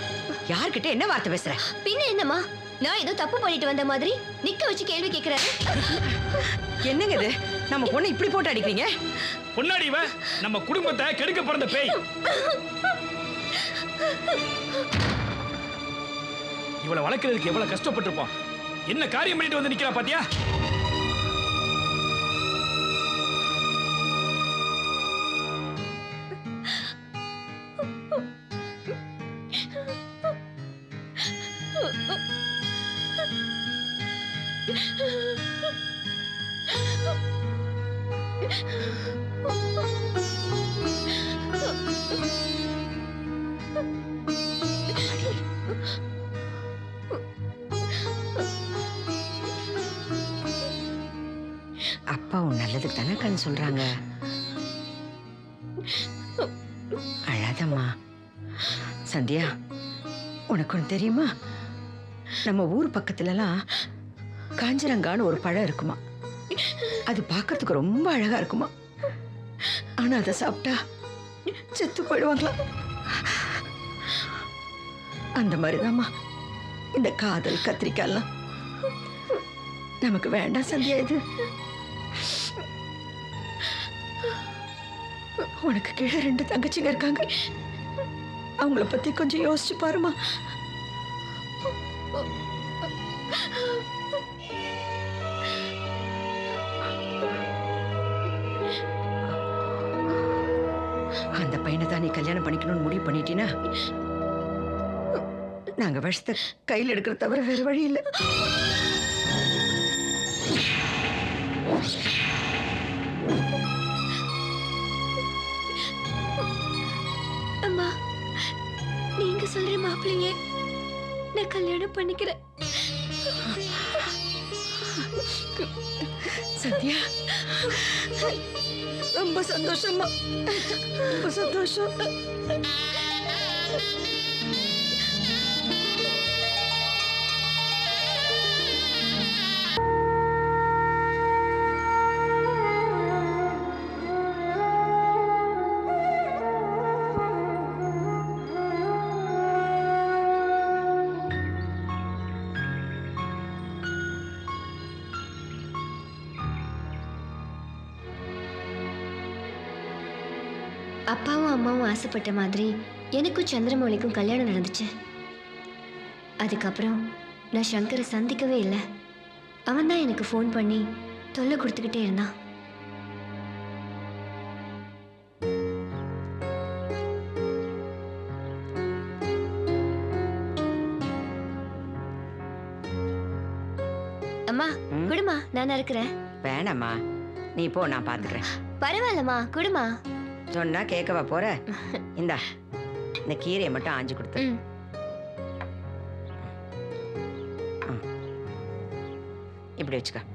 யார்கிட்ட என்ன வார்த்தை பேசுற? பின்ன என்னம்மா, நான் ஏதோ தப்பு பண்ணிட்டு வந்த மாதிரி நிக்க வச்சு கேள்வி கேக்குறாரு. என்னங்க இது? நம்ம பொண்ணு இப்படி போட்டு அடிக்கிறீங்க? பொன்னாடி இவ நம்ம குடும்பத்தை கெடுக்க பிறந்த பேய். இவளை வளர்க்கறதுக்கு எவ்வளவு கஷ்டப்பட்டிருப்போம். என்ன காரியம் பண்ணிட்டு வந்து நிக்கிறா பாத்தியா? அப்பா உன் நல்லதுக்கு தானே கண் சொல்றாங்க. அழாதம்மா. சந்தியா, உனக்கு ஒன்று தெரியுமா? நம்ம ஊர் பக்கத்துலலாம் காஞ்சரங்கான்னு ஒரு பழம் இருக்குமா. அது பார்க்கறதுக்கு ரொம்ப அழகா இருக்குமா. ஆனா அதை சாப்பிட்டா செத்து போயிடுவாங்களா. அந்த மாதிரிதாம்மா இந்த காதல் கத்திரிக்காய்லாம் நமக்கு வேண்டாம் சந்தியா. இது உனக்கு கீழே 2 தங்கச்சிங்க இருக்காங்க. அவங்கள பத்தி கொஞ்சம் யோசிச்சு பாருமா. அந்த பையனை தான் நீ கல்யாணம் பண்ணிக்கணும்னு முடிவு பண்ணிட்டீனா நாங்க விஷத்தை கையில் எடுக்கிற தவிர வேற வழி இல்லை. அம்மா, நீங்க சொல்ற மாப்பிள்ளையே நான் கல்யாணம் பண்ணிக்கிறேன். சத்யா, ரொம்ப சந்தோஷமா, ரொம்ப சந்தோஷம். அப்பாவும் அம்மாவும் ஆசைப்பட்ட மாதிரி எனக்கும் சந்திரமௌலிக்கும் கல்யாணம் நடந்துச்சு. அதுக்கப்புறம் நான் சங்கரை சந்திக்கவே இல்லை. அவன் தான் எனக்கு ஃபோன் பண்ணி தொல்லை கொடுத்துக்கிட்டே இருந்தான். அம்மா குடுமா, நான் இருக்கிறேன். வேணாம்மா, நீ போ, நான் பாத்துக்கிறேன். பரவாயில்லம்மா, குடுமா. சொன்னா கேட்கவா போற? இந்தா, இந்த கீரையை மட்டும் ஆஞ்சு கொடுத்து. இப்படி வச்சுக்க.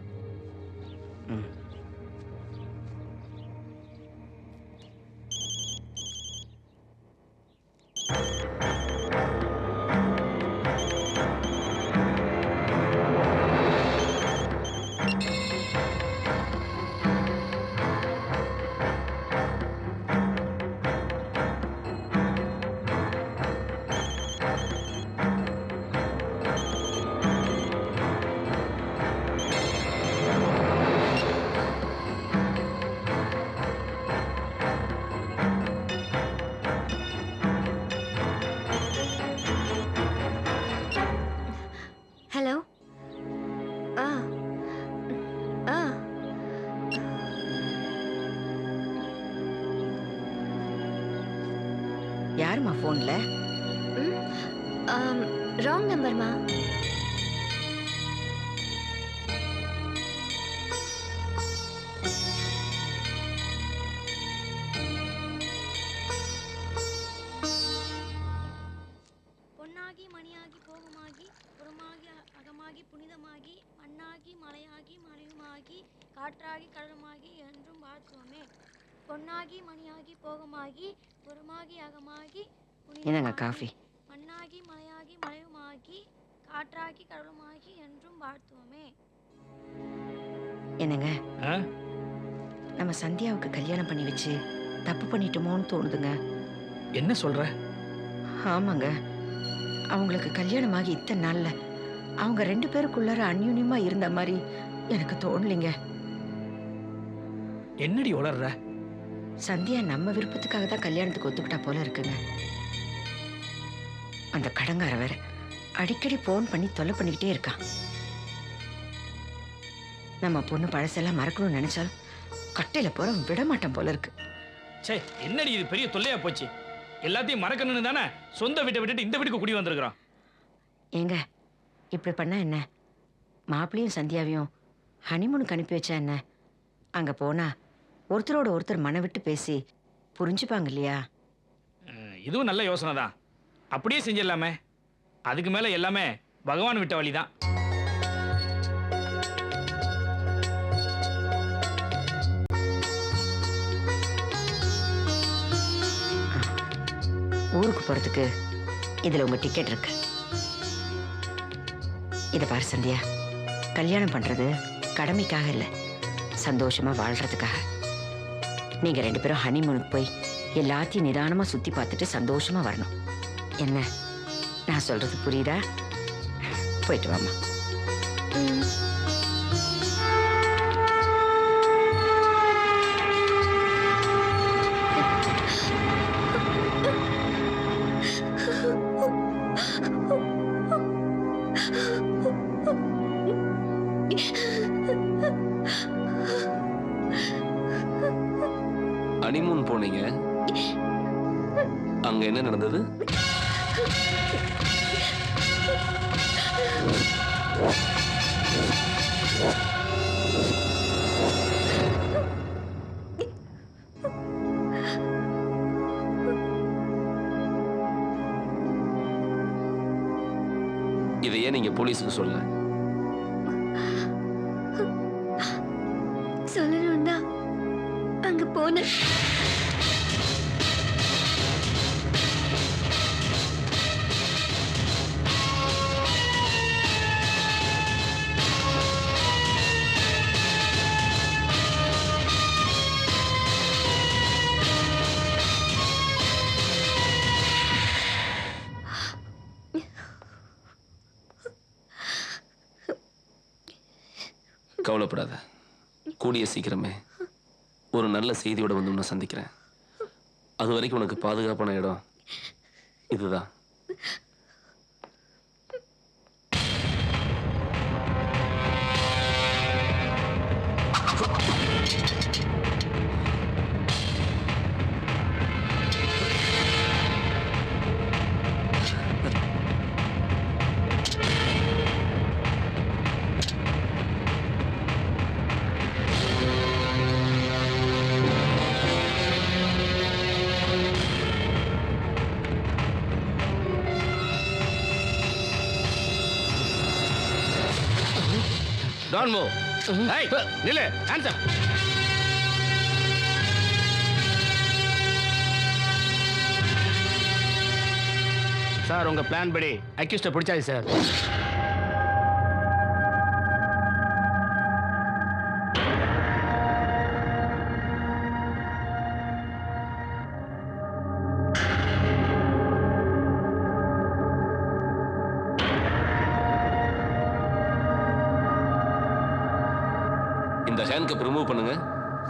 ஹலோ. ஆ ஆ யாருமா போன்ல? ராங் நம்பர்மா. பொன்னாகி மணியாகி போகமாகி புறமாகி அகமாகி புனிதமாகி மண்ணாகி மலையாகி மலையுமாகி காற்றாகி கடலுமாகி என்றும் வாழ்த்துவோமே. பொன்னாகி மணியாகி போகமாகி புறமாகி அகமாகி என்னங்க காஃபி? மண்ணாகி மலையாகி மலையுமாகி காற்றாகி கடலுமாகி என்றும் வாழ்த்துவோமே. என்னங்க, நம்ம சந்தியாவுக்கு கல்யாணம் பண்ணி வச்சு தப்பு பண்ணிட்டோமோன்னு தோணுதுங்க. என்ன சொல்ற? ஆமாங்க, அவங்களுக்கு கல்யாணமாகி இத்தனை நாள்ல அவங்க 2 பேருக்குள்ளார அந்யூன்யமா இருந்த மாதிரி எனக்கு தோணலைங்க. என்னடி உளர்ற? சந்தியா நம்ம விருப்பத்துக்காக தான் கல்யாணத்துக்கு ஒத்துக்கிட்டா போல இருக்குங்க. அந்த கடங்கார வேற அடிக்கடி போன் பண்ணி தொல்லை பண்ணிக்கிட்டே இருக்கான். நம்ம பொண்ணு பழசெல்லாம் மறக்கணும்னு நினைச்சாலும் கட்டையில போற விட மாட்டேன் போல இருக்கு. சே, என்னடி இது பெரிய தொல்லையா போச்சு? எல்லாத்தையும் மறக்கணும்னு தானே சொந்த வீட்டை விட்டுட்டு இந்த வீட்டுக்கு குடி வந்திருக்கிறோம். ஏங்க, இப்படி பண்ணா என்ன? மாப்பிள்ளையும் சந்தியாவையும் ஹனிமூனுக்கு அனுப்பி வச்சா என்ன? அங்க போனா ஒருத்தரோட ஒருத்தர் மன விட்டு பேசி புரிஞ்சுப்பாங்க இல்லையா? இதுவும் நல்ல யோசனை தான். அப்படியே செஞ்சிடலாமே. அதுக்கு மேல எல்லாமே பகவான் விட்ட வழிதான். ஊருக்கு போறதுக்கு இதுல உங்க டிக்கெட் இருக்கு. இதை பாரு சந்தியா, கல்யாணம் பண்றது கடமைக்காக இல்லை, சந்தோஷமா வாழ்றதுக்காக. நீங்க 2 பேரும் ஹனிமூனுக்கு போய் எல்லாத்தையும் நிதானமா சுத்தி பார்த்துட்டு சந்தோஷமா வரணும். என்ன, நான் சொல்றது புரியுதா? போயிட்டு வாமா. ஹனிமூன் போனீங்க, அங்க என்ன நடந்தது? இதை ஏன் நீங்க போலீஸுக்கு சொல்ல? சொல்லணும் தான் அங்க போனேன். கவலைப்படாத, கூடிய சீக்கிரமே ஒரு நல்ல செய்தியோட வந்து உன்னை சந்திக்கிறேன். அது வரைக்கும் உனக்கு பாதுகாப்பான இடம் இதுதான். Don't move. Hey, நில்லு. Hands up. சார், உங்க பிளான் படி அக்யூஸ்ட பிடிச்சாச்சு சார். இந்த ஹேண்ட் கப் ரிமூவ் பண்ணுங்க.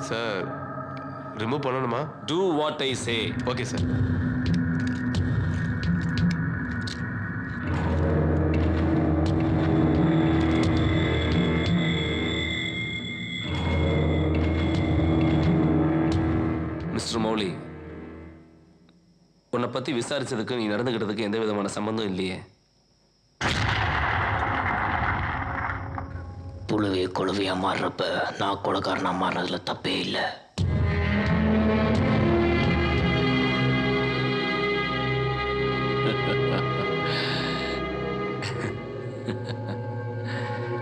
சார், ரிமூவ் பண்ணணுமா? Do what I say. Okay sir. Mister Mouli, உன்னை பத்தி விசாரிச்சதுக்கு நீ நடந்துகிட்டதுக்கு எந்த விதமான சம்பந்தம் இல்லையே. புழுவே கொழுவையா மாறுறப்ப நான் கொலைக்காரனா மாறுறதுல தப்பே இல்லை.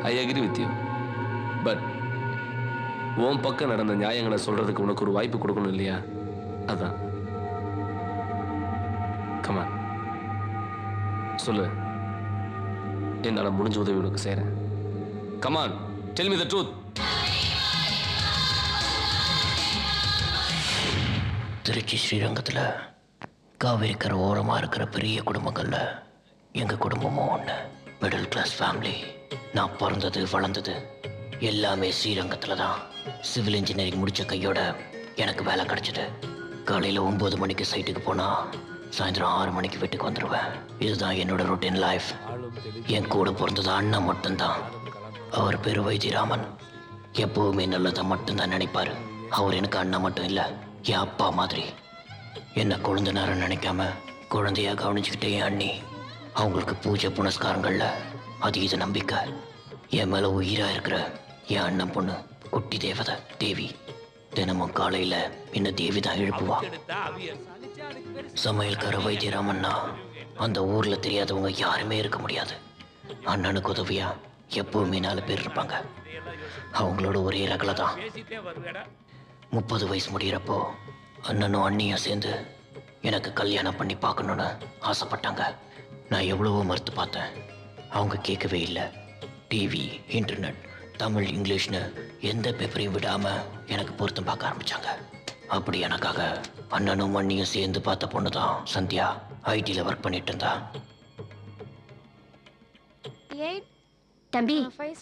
I agree with you. But உன் பக்கம் நடந்த நியாயங்களை சொல்றதுக்கு உனக்கு ஒரு வாய்ப்பு கொடுக்கணும் இல்லையா? அதான். கமான், சொல்லு. என்னால் முடிஞ்ச உதவி உனக்கு செய்கிறேன். Come on, tell me the truth. Trichy ஸ்ரீரங்கத்தில் காவிரிக்கரை ஓரமாக இருக்கிற பெரிய குடும்பங்களில் எங்கள் குடும்பமும் ஒன்று. Middle class family. நான் பிறந்தது வளர்ந்தது எல்லாமே ஸ்ரீரங்கத்தில் தான். சிவில் இன்ஜினியரிங் முடித்த கையோட எனக்கு வேலை கிடச்சிது. காலையில் 9 மணிக்கு சைட்டுக்கு போனால் சாயந்தரம் 6 மணிக்கு வீட்டுக்கு வந்துடுவேன். இதுதான் என்னோட ரொட்டீன் லைஃப். என் கூட பிறந்தது அண்ணன் மட்டும்தான். அவர் பேர் வைத்தியராமன். எப்போவுமே நல்லதை மட்டும்தான் நினைப்பார். அவர் எனக்கு அண்ணன் மட்டும் இல்லை, என் அப்பா மாதிரி. என்னை குழந்தை நேரம் நினைக்காம குழந்தையாக கவனிச்சுக்கிட்டே என் அண்ணி. அவங்களுக்கு பூஜை புனஸ்காரங்களில் அதீத நம்பிக்கை. என் மேலே உயிராக இருக்கிற என் அண்ணன் பொண்ணு குட்டி தேவதை தேவி தினமும் காலையில் என்ன தேவி தான் எழுப்புவா. சமையல்கார வைத்தியராமன்னா அந்த ஊரில் தெரியாதவங்க யாருமே இருக்க முடியாது. அண்ணனுக்கு உதவியா எப்பவுமே 4 பேர் இருப்பாங்க. அவங்களோட ஒரே ரகலை தான். 30 வயசு முடிகிறப்போ அண்ணனும் அண்ணியும் சேர்ந்து எனக்கு கல்யாணம் பண்ணி பார்க்கணுன்னு ஆசைப்பட்டாங்க. நான் எவ்வளவோ மறுத்து பார்த்தேன். அவங்க கேட்கவே இல்லை. டிவி, இன்டர்நெட், தமிழ், இங்கிலீஷ்னு எந்த பேப்பரையும் விடாமல் எனக்கு பொருத்தம் பார்க்க ஆரம்பித்தாங்க. அப்படி எனக்காக அண்ணனும் அண்ணியும் சேர்ந்து பார்த்த பொண்ணு தான் சந்தியா. ஐடியில் ஒர்க் பண்ணிட்டு இருந்தா. தம்பி,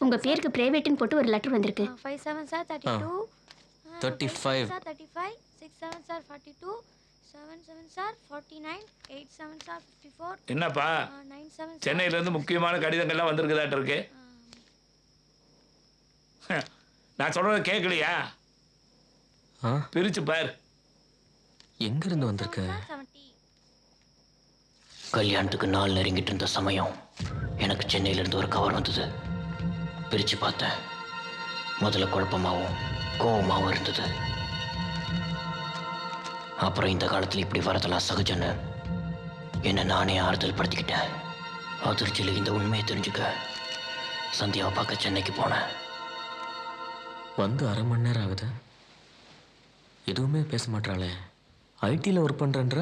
உங்க பேருக்கு பிரைவேட்னு போட்டு ஒரு லெட்டர் வந்திருக்கு. 5 7 sir 32 35 sir 35 6 7 sir 42 7 7 sir 49 8 7 sir 54. என்னப்பா 9 7 சென்னையில இருந்து முக்கியமான கடிதங்கள்லாம் வந்திருக்குதாட்டு இருக்கு. நான் சொல்றத கேட்கலையா? பிரிச்சு பார். எங்க இருந்து வந்திருக்க? கல்யாணத்துக்கு நாள் நெருங்கிட்டு இருந்த சமயம் எனக்கு சென்னையிலேருந்து ஒரு கவர் வந்தது. பிரித்து பார்த்தேன். முதல்ல குழப்பமாகவும் கோபமாகவும் இருந்தது. அப்புறம் இந்த காலத்தில் இப்படி வரதெல்லாம் சகஜன்னு என்னை நானே ஆறுதல் படுத்திக்கிட்டேன். அதிர்ச்சியில் இந்த உண்மையை தெரிஞ்சுக்க சந்தியாவை பார்க்க சென்னைக்கு போனேன். வந்து அரை மணி நேரம் ஆகுது, எதுவுமே பேச மாட்டாளே. ஐடியில் ஒர்க் பண்ணுறேன்ற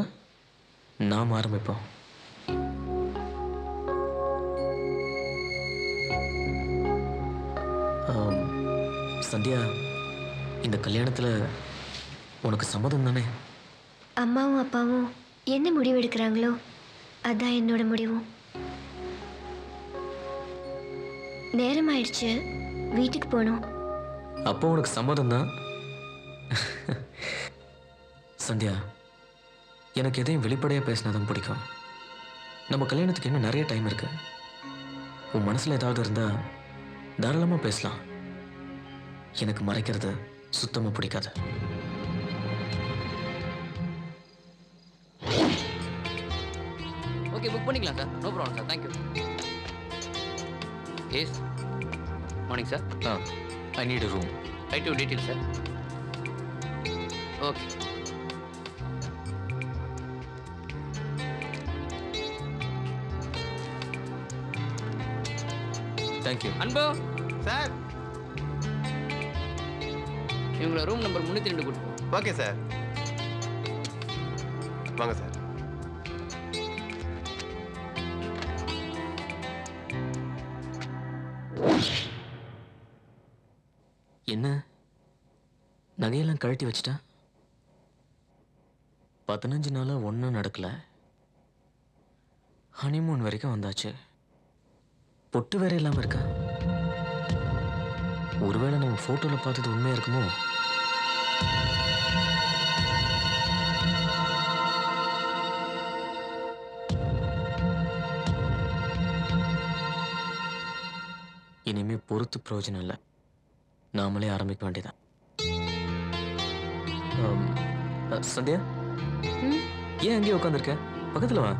நாம் ஆரம்பிப்போம். சந்தியா, இந்த கல்யாணத்தில் உனக்கு சம்மதம் தானே? அம்மாவும் அப்பாவும் என்ன முடிவு எடுக்கிறாங்களோ அதான் என்னோட முடிவும். நேரம் ஆயிடுச்சு, வீட்டுக்கு போகணும். அப்போ உனக்கு சம்மதம் தான். சந்தியா, எனக்கு எதையும் வெளிப்படையாக பேசினாதான் பிடிக்கும். நம்ம கல்யாணத்துக்கு இன்னும் நிறைய டைம் இருக்கு. உன் மனசில் ஏதாவது இருந்தால் தாராளமாக பேசலாம். எனக்கு மறைக்கிறது சுத்தமாக பிடிக்காது. ஓகே, புக் பண்ணிக்கலாம் sir. No problem sir. Thank you. Yes morning sir. I need a room. Write to detail sir. Okay. Thank you. Anbu sir, இவங்கள ரூம் நம்பர் 302 கூட்டு போ. Okay sir. வாங்க சார். என்ன நகையெல்லாம் கழட்டி வச்சிட்டா? 15 நாளாக ஒன்றும் நடக்கல. ஹனிமூன் வரைக்கும் வந்தாச்சு, பொட்டு வேற இல்லாமல் இருக்கா? ஒருவேளை நம்ம ஃபோட்டோவில் பார்த்தது உண்மையாக இருக்குமோ? இனிமே பொறுத்து பிரயோஜனம் இல்லை, நாமளே ஆரம்பிக்க வேண்டியதான். சந்தியா, ஏன் அங்கேயே உட்காந்துருக்க? பக்கத்தில் வா.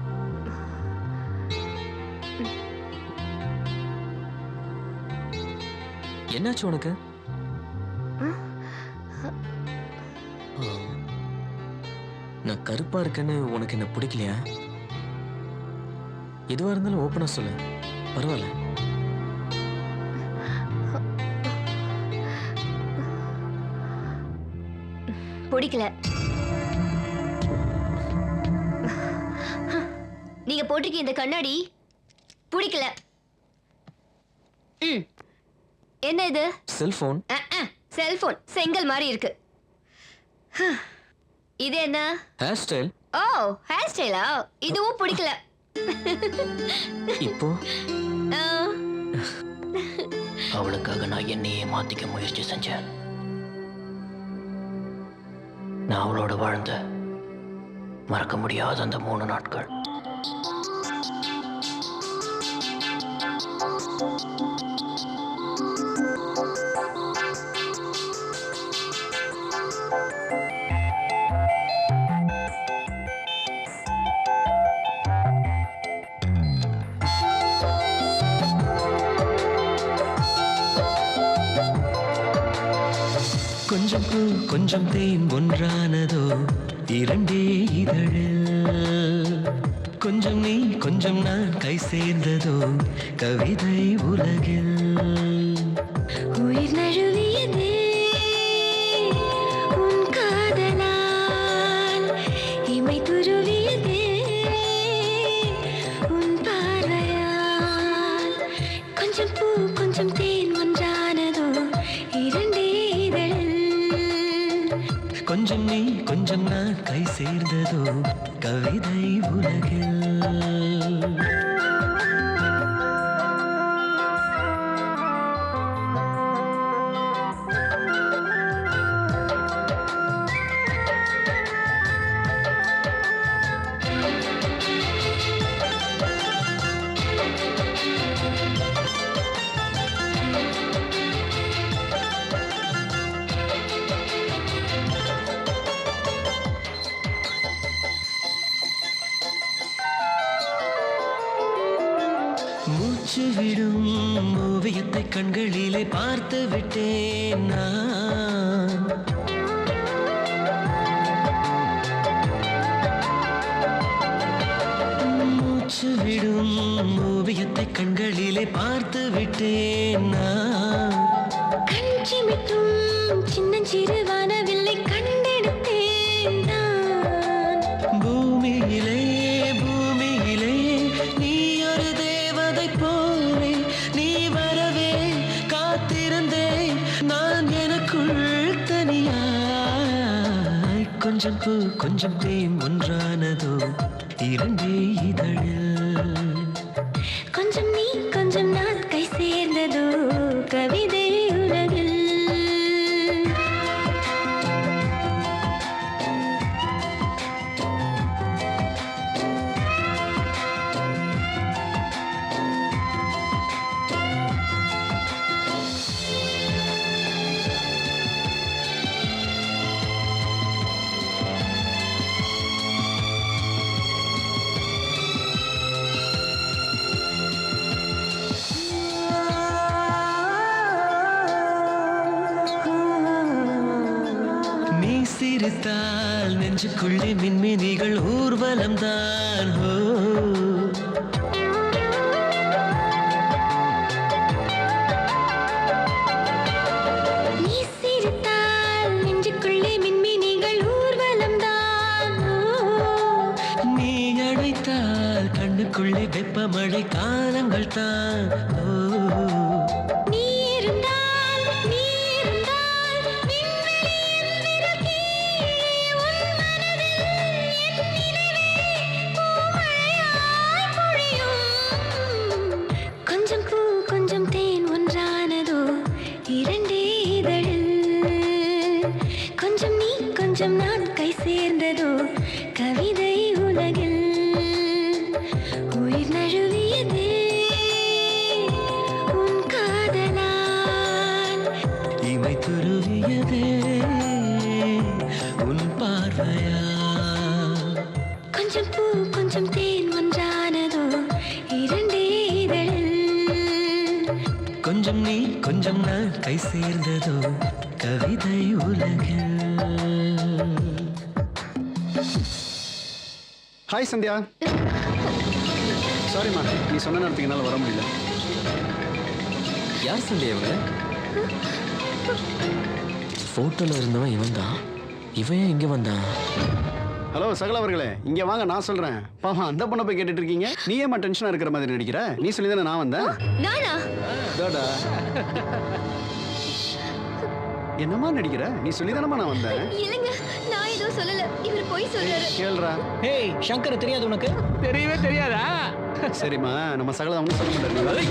என்னாச்சு உனக்கு? நான் கருப்பா இருக்கேன்னு உனக்கு என்ன பிடிக்கலையா? எதுவா இருந்தாலும் ஓப்பனா சொல்லு, பரவாயில்ல. பிடிக்கல. நீங்க போட்டிருக்க இந்த கண்ணாடி பிடிக்கல. என்ன இது? செல்போன். செல்போன் செங்கல் மாதிரி இருக்கு. இது என்ன? Hair style. ஓ, ஹேர் ஸ்டைலா? இதுவும் பிடிக்கல. இப்போ அவளுக்காக நான் என்னையே மாத்திக்க முயற்சி செஞ்சேன். நான் அவளோட வாழ்ந்த மறக்க முடியாத அந்த 3 நாட்கள். கொஞ்சம் பூ கொஞ்சம் தேன் ஒன்றானதோ இரண்டே இதழில், கொஞ்சம் நீ கொஞ்சம் நான் கை சேர்ந்ததோ கவிதை உலகில். உயிர் நழுவியதே உன் காதலால், இமை துருவியதே உன் பார்வையால். கொஞ்சம் பூ கொஞ்சம் தேன் ஒன்றானதோ இரண்டே இதழில், கொஞ்சம் நீ கொஞ்சம் நான் கை சேர்ந்ததோ கவிதை உலகில். மூச்சு விடும் ஓவியத்தை கண்களிலே பார்த்து விட்டேன் நான். மூச்சு மூச்சு விடும் ஓவியத்தை கண்களிலே பார்த்து விட்டேன் நான். கஞ்சிமிட்டும் சின்னஞ்சிறு வானவில்லை கண்டெடுத்தேன் நான். பூமியிலே பூமியிலே நீ ஒரு தேவதை போலே நீ வரவே காத்திருந்தேன் நான் எனக்குள் தனியாய். கொஞ்சம் பூ கொஞ்சம் தேன் ஒன்றானதோ இரண்டே இதழில். கொஞ்சம் நீ கொஞ்சம் நான் கை சேர்ந்ததோ கவிதை உலகில். நீ சிரித்தால் நெஞ்சுக்குள்ளே மின்மினிகள் ஊர்வலம் தான். நீ சிரித்தால் நெஞ்சுக்குள்ளே மின்மினிகள் ஊர்வலம் தான். நீ அழைத்தால் கண்ணுக்குள்ளே வெப்பமழை காலங்கள் தான். நீ இருந்தால் விண்வெளியின் விரகீழே உன் மனதில் என் நினைவே பூமழையாய் பொழியும். கொஞ்சம் பூ கொஞ்சம் தேன் ஒன்றானதோ இரண்டே இதழில். கொஞ்சம் நீ கொஞ்சம் நான் கை சேர்ந்ததோ கவிதை உலகில். உயிர் நழுவியதே உன் காதலால். இமை துருவியதே உன் பார்வையா. கொஞ்சம் பூ கொஞ்சம் தேன் ஒன்றானதோ இரண்டே இதழில். கொஞ்சம் நீ கொஞ்சம் நான் கை சேர்ந்ததோ கவிதை உலகில். ஹாய் சந்தியா. சாரிம்மா, நீ சொன்ன நேரத்துக்கு என்னால் வர முடியல. யார் சந்தியா இவங்க? போட்டோல இருந்தவன் இவன் தான். இவன் இங்க வந்தான். ஹலோ சகல அவர்களே, இங்கே வாங்க, நான் சொல்கிறேன். பாவம் அந்த பொண்ணை போய் கேட்டுட்டு இருக்கீங்க. நீ ஏமா டென்ஷனாக இருக்கிற மாதிரி நடிக்கிற? நீ சொல்லி தானே நான் வந்தேன். நானா? தோடா என்னம்மா நடிக்கிற? நீ சொல்லி தானம்மா நான் வந்தேன். இல்லைங்க, நான் எதுவும் சொல்லல. இவர் போய் சொல்றாரு. கேள்றா. ஏய் சங்கர் தெரியாது உனக்கு? தெரியவே தெரியாதா? சரிம்மா, நம்ம சகல ஒன்றும் சொல்ல மாட்டாரு.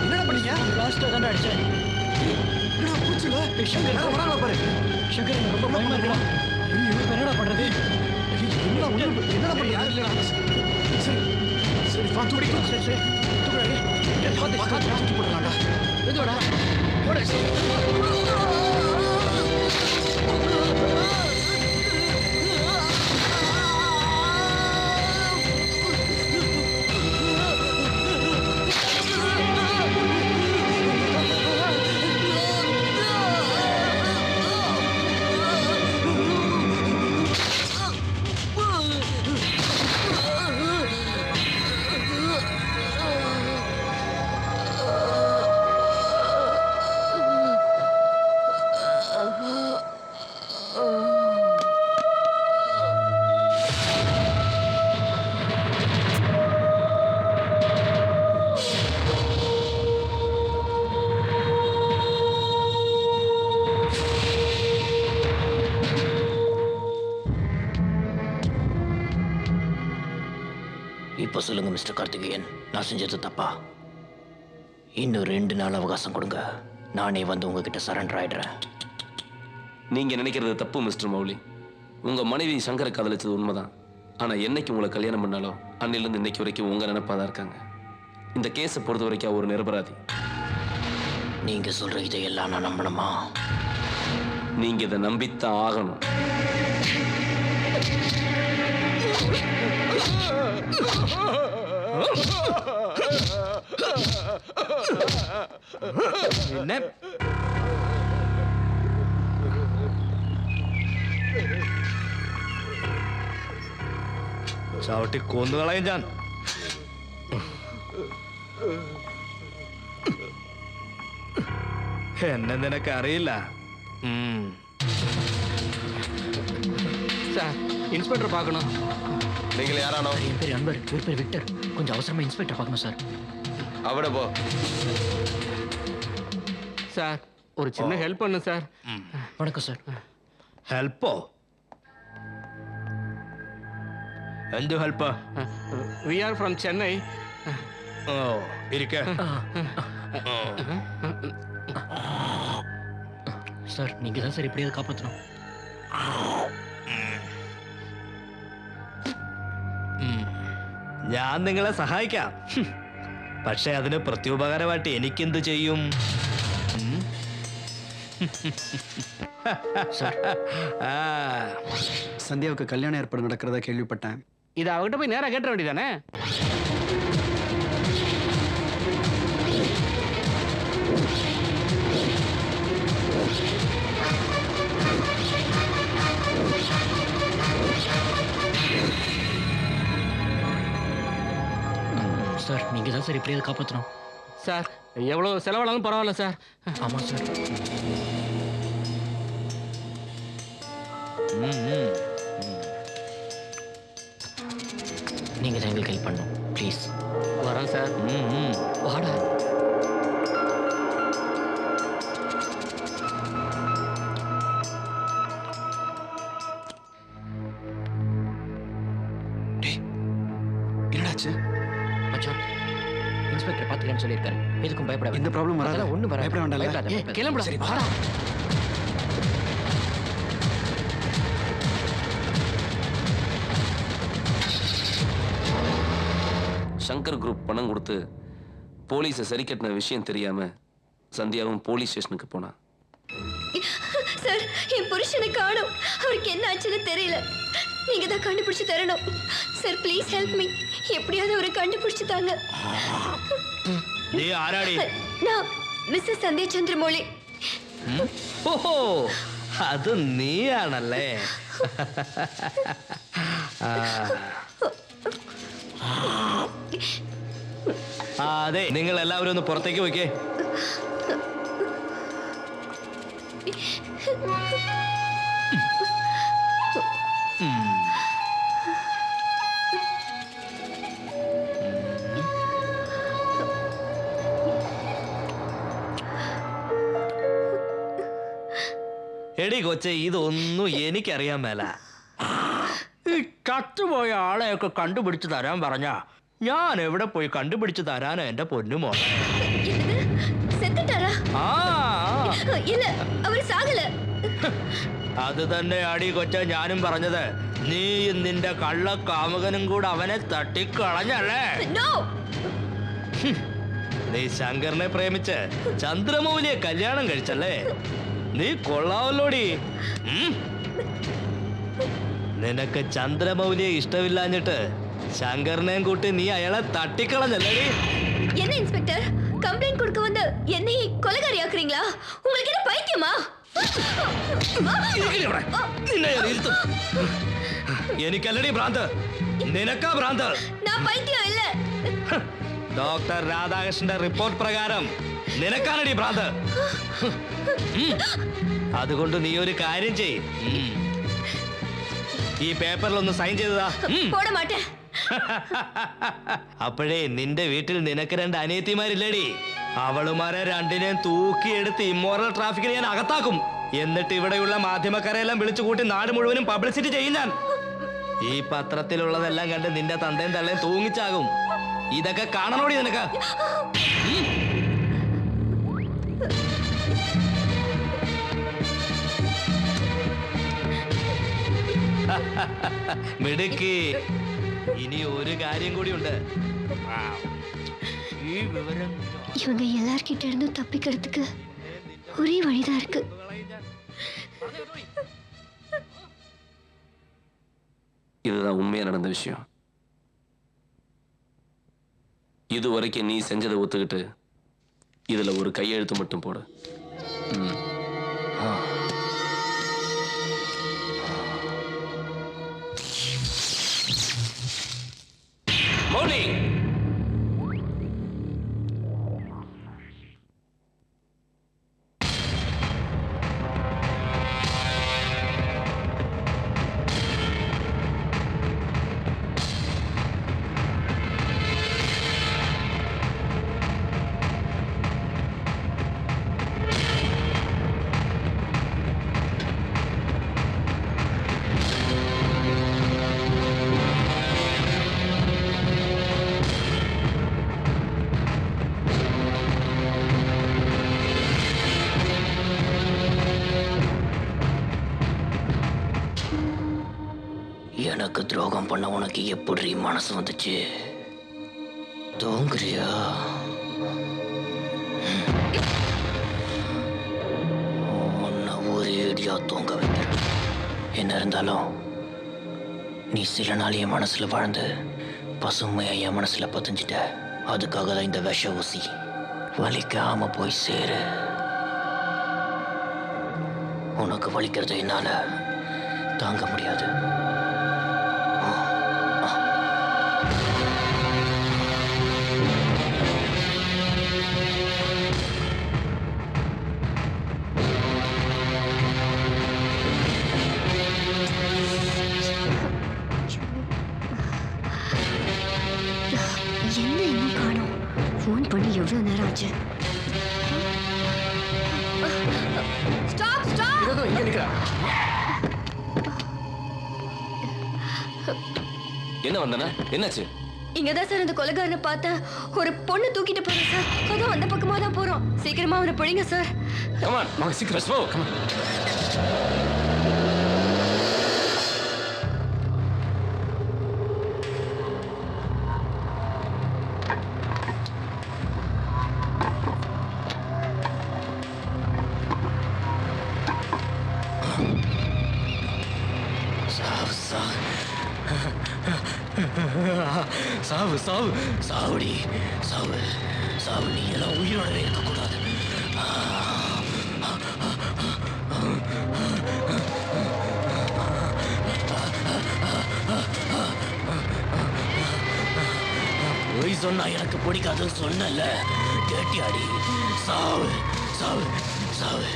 என்னடா பண்ணீங்க? லாஸ்ட் தான் அடிச்சேன். சங்கர் எனக்கு ரொம்ப பயமா இருக்குடா. என்னடா பண்றது? என்னடா பண்றது? சரி பார்த்து பிடிக்கலாம். சரி தூக்கி போடலாம்டா. எதுவாடா? இப்போ சொல்லுங்க மிஸ்டர் கார்த்திகேயன், நான் செஞ்சது தப்பா? இன்னும் 2 நாள் அவகாசம் கொடுங்க, நானே வந்து உங்ககிட்ட சரண்டர் ஆயிடுறேன். நீங்க நினைக்கிறது தப்பு மிஸ்டர் மௌலி. உங்க மனைவி சங்கரை காதலிச்சது உண்மைதான். ஆனா என்னைக்கு உங்களை கல்யாணம் பண்ணாலும் அன்னிலிருந்து இன்னைக்கு வரைக்கும் உங்க நினைப்பாதான் இருக்காங்க. இந்த கேஸை பொறுத்த வரைக்கும் ஒரு நிரபராதி. நீங்க சொல்ற இதையெல்லாம் நான் நம்பணுமா? நீங்க இதை நம்பித்தான் ஆகணும். என்ன ചവിട്ടി കൊന്നുകളയും ഞാൻ. എന്നെ നിനക്കറിയില്ല. சார் இன்ஸ்பெக்டர் பார்க்கணும். நீங்கள் யாரானோ? என் பேர் அன்பர், இவர் பேர் விக்டர். கொஞ்சம் அவசரமா இன்ஸ்பெக்டர் பார்க்கணும் சார். அவட போ. சார் ஒரு சின்ன ஹெல்ப் பண்ணு சார். வணக்கம் சார். ഹെൽപ്പോ? എന്ത് help? We are from Chennai. ഓ ഇരിക്ക. சார் நீங்க தான் சார் எப்படியாவது காப்பாற்றணும். ഞാൻ നിങ്ങളെ സഹായിക്കാം. പക്ഷെ അതിന് പ്രത്യുപകാരമായിട്ട് എനിക്കെന്ത് ചെയ്യും? சந்தியாவுக்கு கல்யாண ஏற்பாடு நடக்கிறதா கேள்விப்பட்டேன். இது அவகிட்ட போய் நேரா கேட்ட வேண்டியதானே? சார் நீங்க தான் சார் எப்படியாவது காப்பாற்றணும். சார் எவ்வளோ செலவானாலும் பரவாயில்ல சார். ஆமாம் சார். நீங்க தான் எங்களுக்கு ஹெல்ப் பண்ணணும் ப்ளீஸ். வரேன் சார். வாடா. என்னடாச்சு? மச்சான் இன்ஸ்பெக்டர் பார்த்துக்கன்னு சொல்லியிருக்காரு. எதுக்கும் பயப்பட எந்த ப்ராப்ளம் வராது. ஒன்றும் வராது. பயப்பட வேண்டாம். பயப்படாத. கிளம்புடா. சரி வாடா. சங்கர் குரூப் பணம் கொடுத்து போலீஸை சரி கட்டின விஷயம் தெரியாம சந்தியாவும் போலீஸ் ஸ்டேஷனுக்கு போனா. சார் என் புருஷனை காணோம். அவருக்கு என்ன ஆச்சுன்னு தெரியல. நீங்க தான் கண்டுபிடிச்சு தரணும் சார். Please help me. எப்படியாவது அவரை கண்டுபிடிச்சு தாங்க. നീ ആരാടി? நான் மிஸ்ஸஸ் சந்தியா சந்திரமௌலி. ഓഹോ അത് നീയാണല്ലേ. അതെ നിങ്ങൾ എല്ലാവരും ഒന്ന് പുറത്തേക്ക് പോയിക്കേ. എടി കൊച്ചെ ഇതൊന്നും എനിക്കറിയാൻ മേല. ഈ ചത്തുപോയ ആളെയൊക്കെ കണ്ടുപിടിച്ച് തരാൻ പറഞ്ഞ ഞാൻ എവിടെ പോയി കണ്ടുപിടിച്ച് തരാനോ എന്റെ പൊന്നുമോ? செத்துட்டாரா? இல்ல அவர் சாகல. അത് തന്നെ അടി കൊച്ച ഞാനും പറഞ്ഞത്. നീയും നിന്റെ കള്ള കാമുകനും കൂടെ അവനെ തട്ടിക്കളഞ്ഞല്ലേ? നീ ശങ്കറിനെ പ്രേമിച്ച് ചന്ദ്രമൗലിയെ കല്യാണം കഴിച്ചല്ലേ? നീ കൊള്ളാവല്ലോടി. നിനക്ക് ചന്ദ്രമൗലിയെ ഇഷ്ടമില്ലാഞ്ഞിട്ട് ശങ്കറിനെയും കൂട്ടി നീ അയാളെ തട്ടിക്കളഞ്ഞല്ലേ? என்ன இன்ஸ்பெக்டர் கம்ப்ளைண்ட் கொடுக்க வந்து என்னை கொலைகாரி ஆக்குறீங்களா? உங்களுக்கு என்ன பைத்தியமா? എനിക്കല്ലടി ഭ്രാന്ത്, നിനക്കാ ഭ്രാന്ത്. நான் பைத்தியம் இல்ல. ഡോക്ടർ രാധാകൃഷ്ണന്റെ റിപ്പോർട്ട് പ്രകാരം നിനക്കാണടി ഭ്രാന്ത്. അതുകൊണ്ട് നീ ഒരു കാര്യം ചെയ്. ഈ പേപ്പറിലൊന്ന് സൈൻ ചെയ്തതാ. போட மாட்டேன். അപ്പോഴേ നിന്റെ വീട്ടിൽ നിനക്ക് രണ്ട് അനിയത്തിമാരില്ലേടി? അവളുമാരെ രണ്ടിനെയും തൂക്കിയെടുത്ത് ഇമ്മോറൽ ട്രാഫിക്കിന് ഞാൻ അകത്താക്കും. എന്നിട്ട് ഇവിടെയുള്ള മാധ്യമക്കാരെല്ലാം വിളിച്ചു കൂട്ടി നാട് മുഴുവനും പബ്ലിസിറ്റി ചെയ്യും ഞാൻ. ഈ പത്രത്തിലുള്ളതെല്ലാം കണ്ട് നിന്റെ തന്തയും തള്ളയും തൂങ്ങിച്ചാകും. ഇതൊക്കെ കാണണോടി നിനക്ക്? മിടുക്കി. ഇനി ഒരു കാര്യം കൂടിയുണ്ട്. ഈ വിവരം இவங்க எல்லார்கிட்ட இருந்தும் தப்பிக்கிறதுக்கு ஒரே வழிதான் இருக்கு. இதுதான் உண்மையா நடந்த விஷயம். இது வரைக்கும் நீ செஞ்சதை ஒத்துக்கிட்டு இதுல ஒரு கையெழுத்து மட்டும் போடு. மௌலி, எனக்கு துரோகம் பண்ண உனக்கு எப்படி மனசு வந்துச்சு? தூங்குறியா? உன்னை ஒரேடியா தூங்க வைக்கிறேன். என்ன இருந்தாலும் நீ சில நாள் என் மனசுல வாழ்ந்து பசுமையா என் மனசுல பதிஞ்சிட்ட. அதுக்காக தான் இந்த விஷ ஊசி. வலிக்காம போய் சேரு. உனக்கு வலிக்கிறது என்னால தாங்க முடியாது. என்ன இன்னும் காணோம்? ஃபோன் பண்ணி எவ்வளவு நேரம் ஆச்சு? Stop stop. இதோ இங்க நிக்கிறா. என்ன வந்தனா? என்னாச்சு? இங்கதான் சார் இந்த கொலைகாரனை பார்த்தேன். ஒரு பொண்ணு தூக்கிட்டு போறேன் சார். அதுவும் அந்த பக்கமா தான் போறோம். சீக்கிரமா அவனை பிடிங்க சார். Come on, வாங்க சீக்கிரம். Let's go. Come on. சாவு சாவு சாவுடி சாவு சாவு. நீ எல்லாம் உயிரோடவே இருக்கக்கூடாது. பொய் சொன்னா எனக்கு பிடிக்காதுன்னு சொன்னல, கேட்டியாடி? சாவு சாவு சாவு.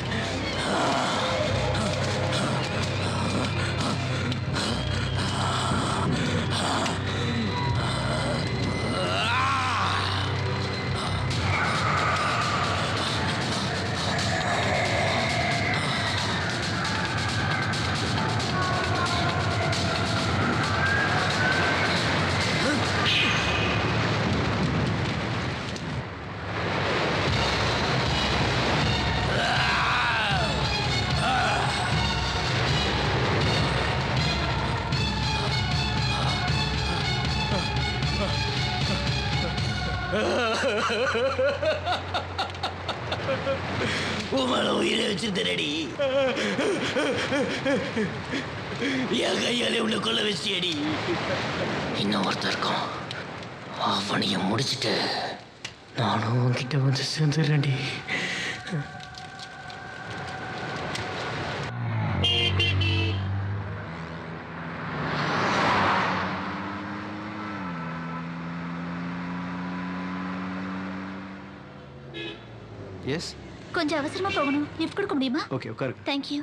உமல உயிரை வச்சிருந்தடி. என் கையாலே உன்னை கொல்ல வச்சியடி. இன்னும் ஒருத்தர் இருக்கான். அவனையும் முடிச்சுட்டு நானும் உன்கிட்ட வந்து சேர்ந்துடுறேன்டி. எஸ். கொஞ்சம் அவசரமா போகணும். லிஃப்ட் கொடுக்க முடியுமா? ஓகே, உட்காருங்க. Thank you.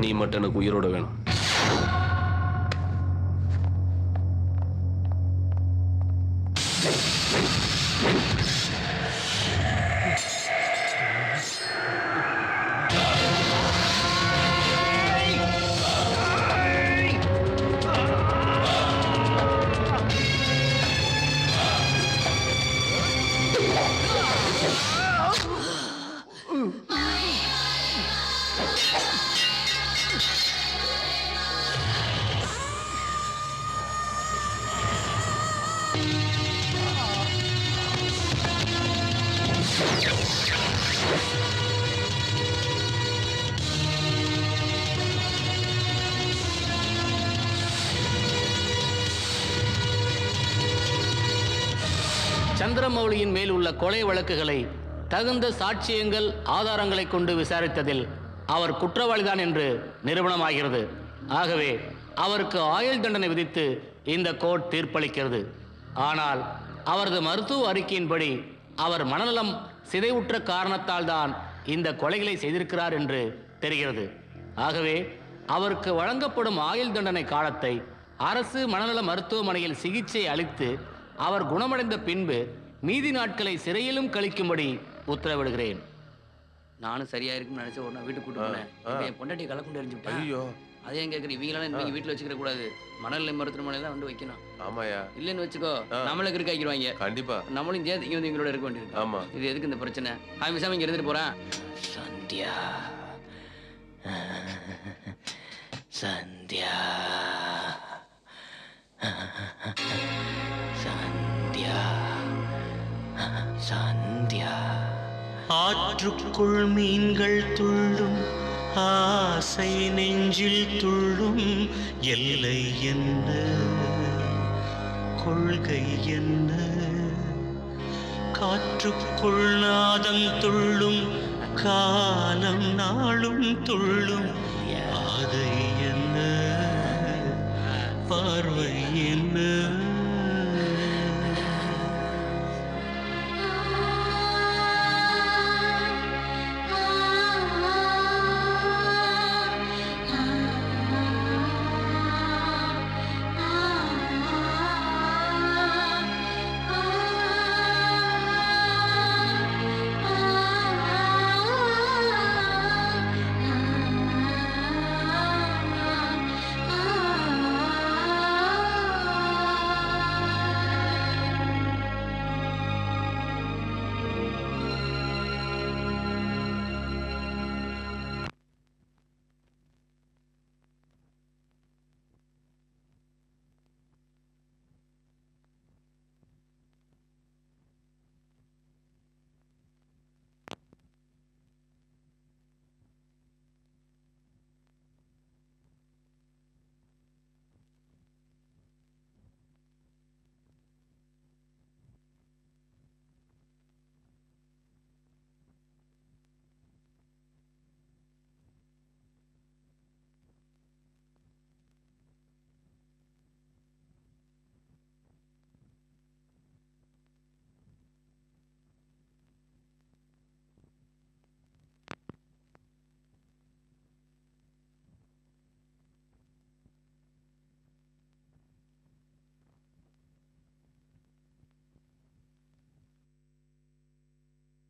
நீ மட்டும் எனக்கு உயிரோட வேணும். சந்திரமௌலியின் மேல் உள்ள கொலை வழக்குகளை தகுந்த சாட்சியங்கள் ஆதாரங்களை கொண்டு விசாரித்ததில் அவர் குற்றவாளிதான் என்று நிரூபணமாகிறது. ஆகவே அவருக்கு ஆயுள் தண்டனை விதித்து இந்த கோர்ட் தீர்ப்பளிக்கிறது. ஆனால் அவரது மருத்துவ அறிக்கையின்படி அவர் மனநலம் சிதைவுற்ற காரணத்தால் தான் இந்த கொலைகளை செய்திருக்கிறார் என்று தெரிகிறது. ஆகவே அவருக்கு வழங்கப்படும் ஆயுள் தண்டனை காலத்தை அரசு மனநல மருத்துவமனையில் சிகிச்சை அளித்து அவர் குணமடைந்த பின்பு மீதி நாட்களை சிறையிலும் கழிக்கும்படி உத்தரவிடுகிறேன். நானும் சரியா இருக்குன்னு நினைச்ச ஒரு நாள் வீட்டுக்கு கூட்டு போனேன். என் பொண்டாட்டி கலக்குண்டு எரிஞ்சுட்டேன். ஐயோ, அதே ஏன் கேட்குறீங்க? இவங்களாம் நீங்க வீட்டில் வச்சுக்கிற கூடாது. மணல் மருத்துவமனையில வந்து வைக்கணும். ஆமாயா. இல்லைன்னு வச்சுக்கோ, நம்மளுக்கு இருக்க ஆக்கிடுவாங்க. கண்டிப்பா. நம்மளும் சேர்த்து இங்க வந்து எங்களோட இருக்க வேண்டியிருக்கு. ஆமா. இது எதுக்கு இந்த பிரச்சனை? அவன் விசாமி இங்க இருந்துட்டு போறேன். சந்தியா, சந்தியா, சந்தியா, சந்தியா. ஆற்றுக்குள் மீன்கள் துள்ளும் ஆசை நெஞ்சில் துள்ளும் எல்லை என்ன கொள்கை என்ன காற்றுக்குள் நாதம் துள்ளும் காலம் நாளும் துள்ளும் பாதை என்ன பார்வை என்ன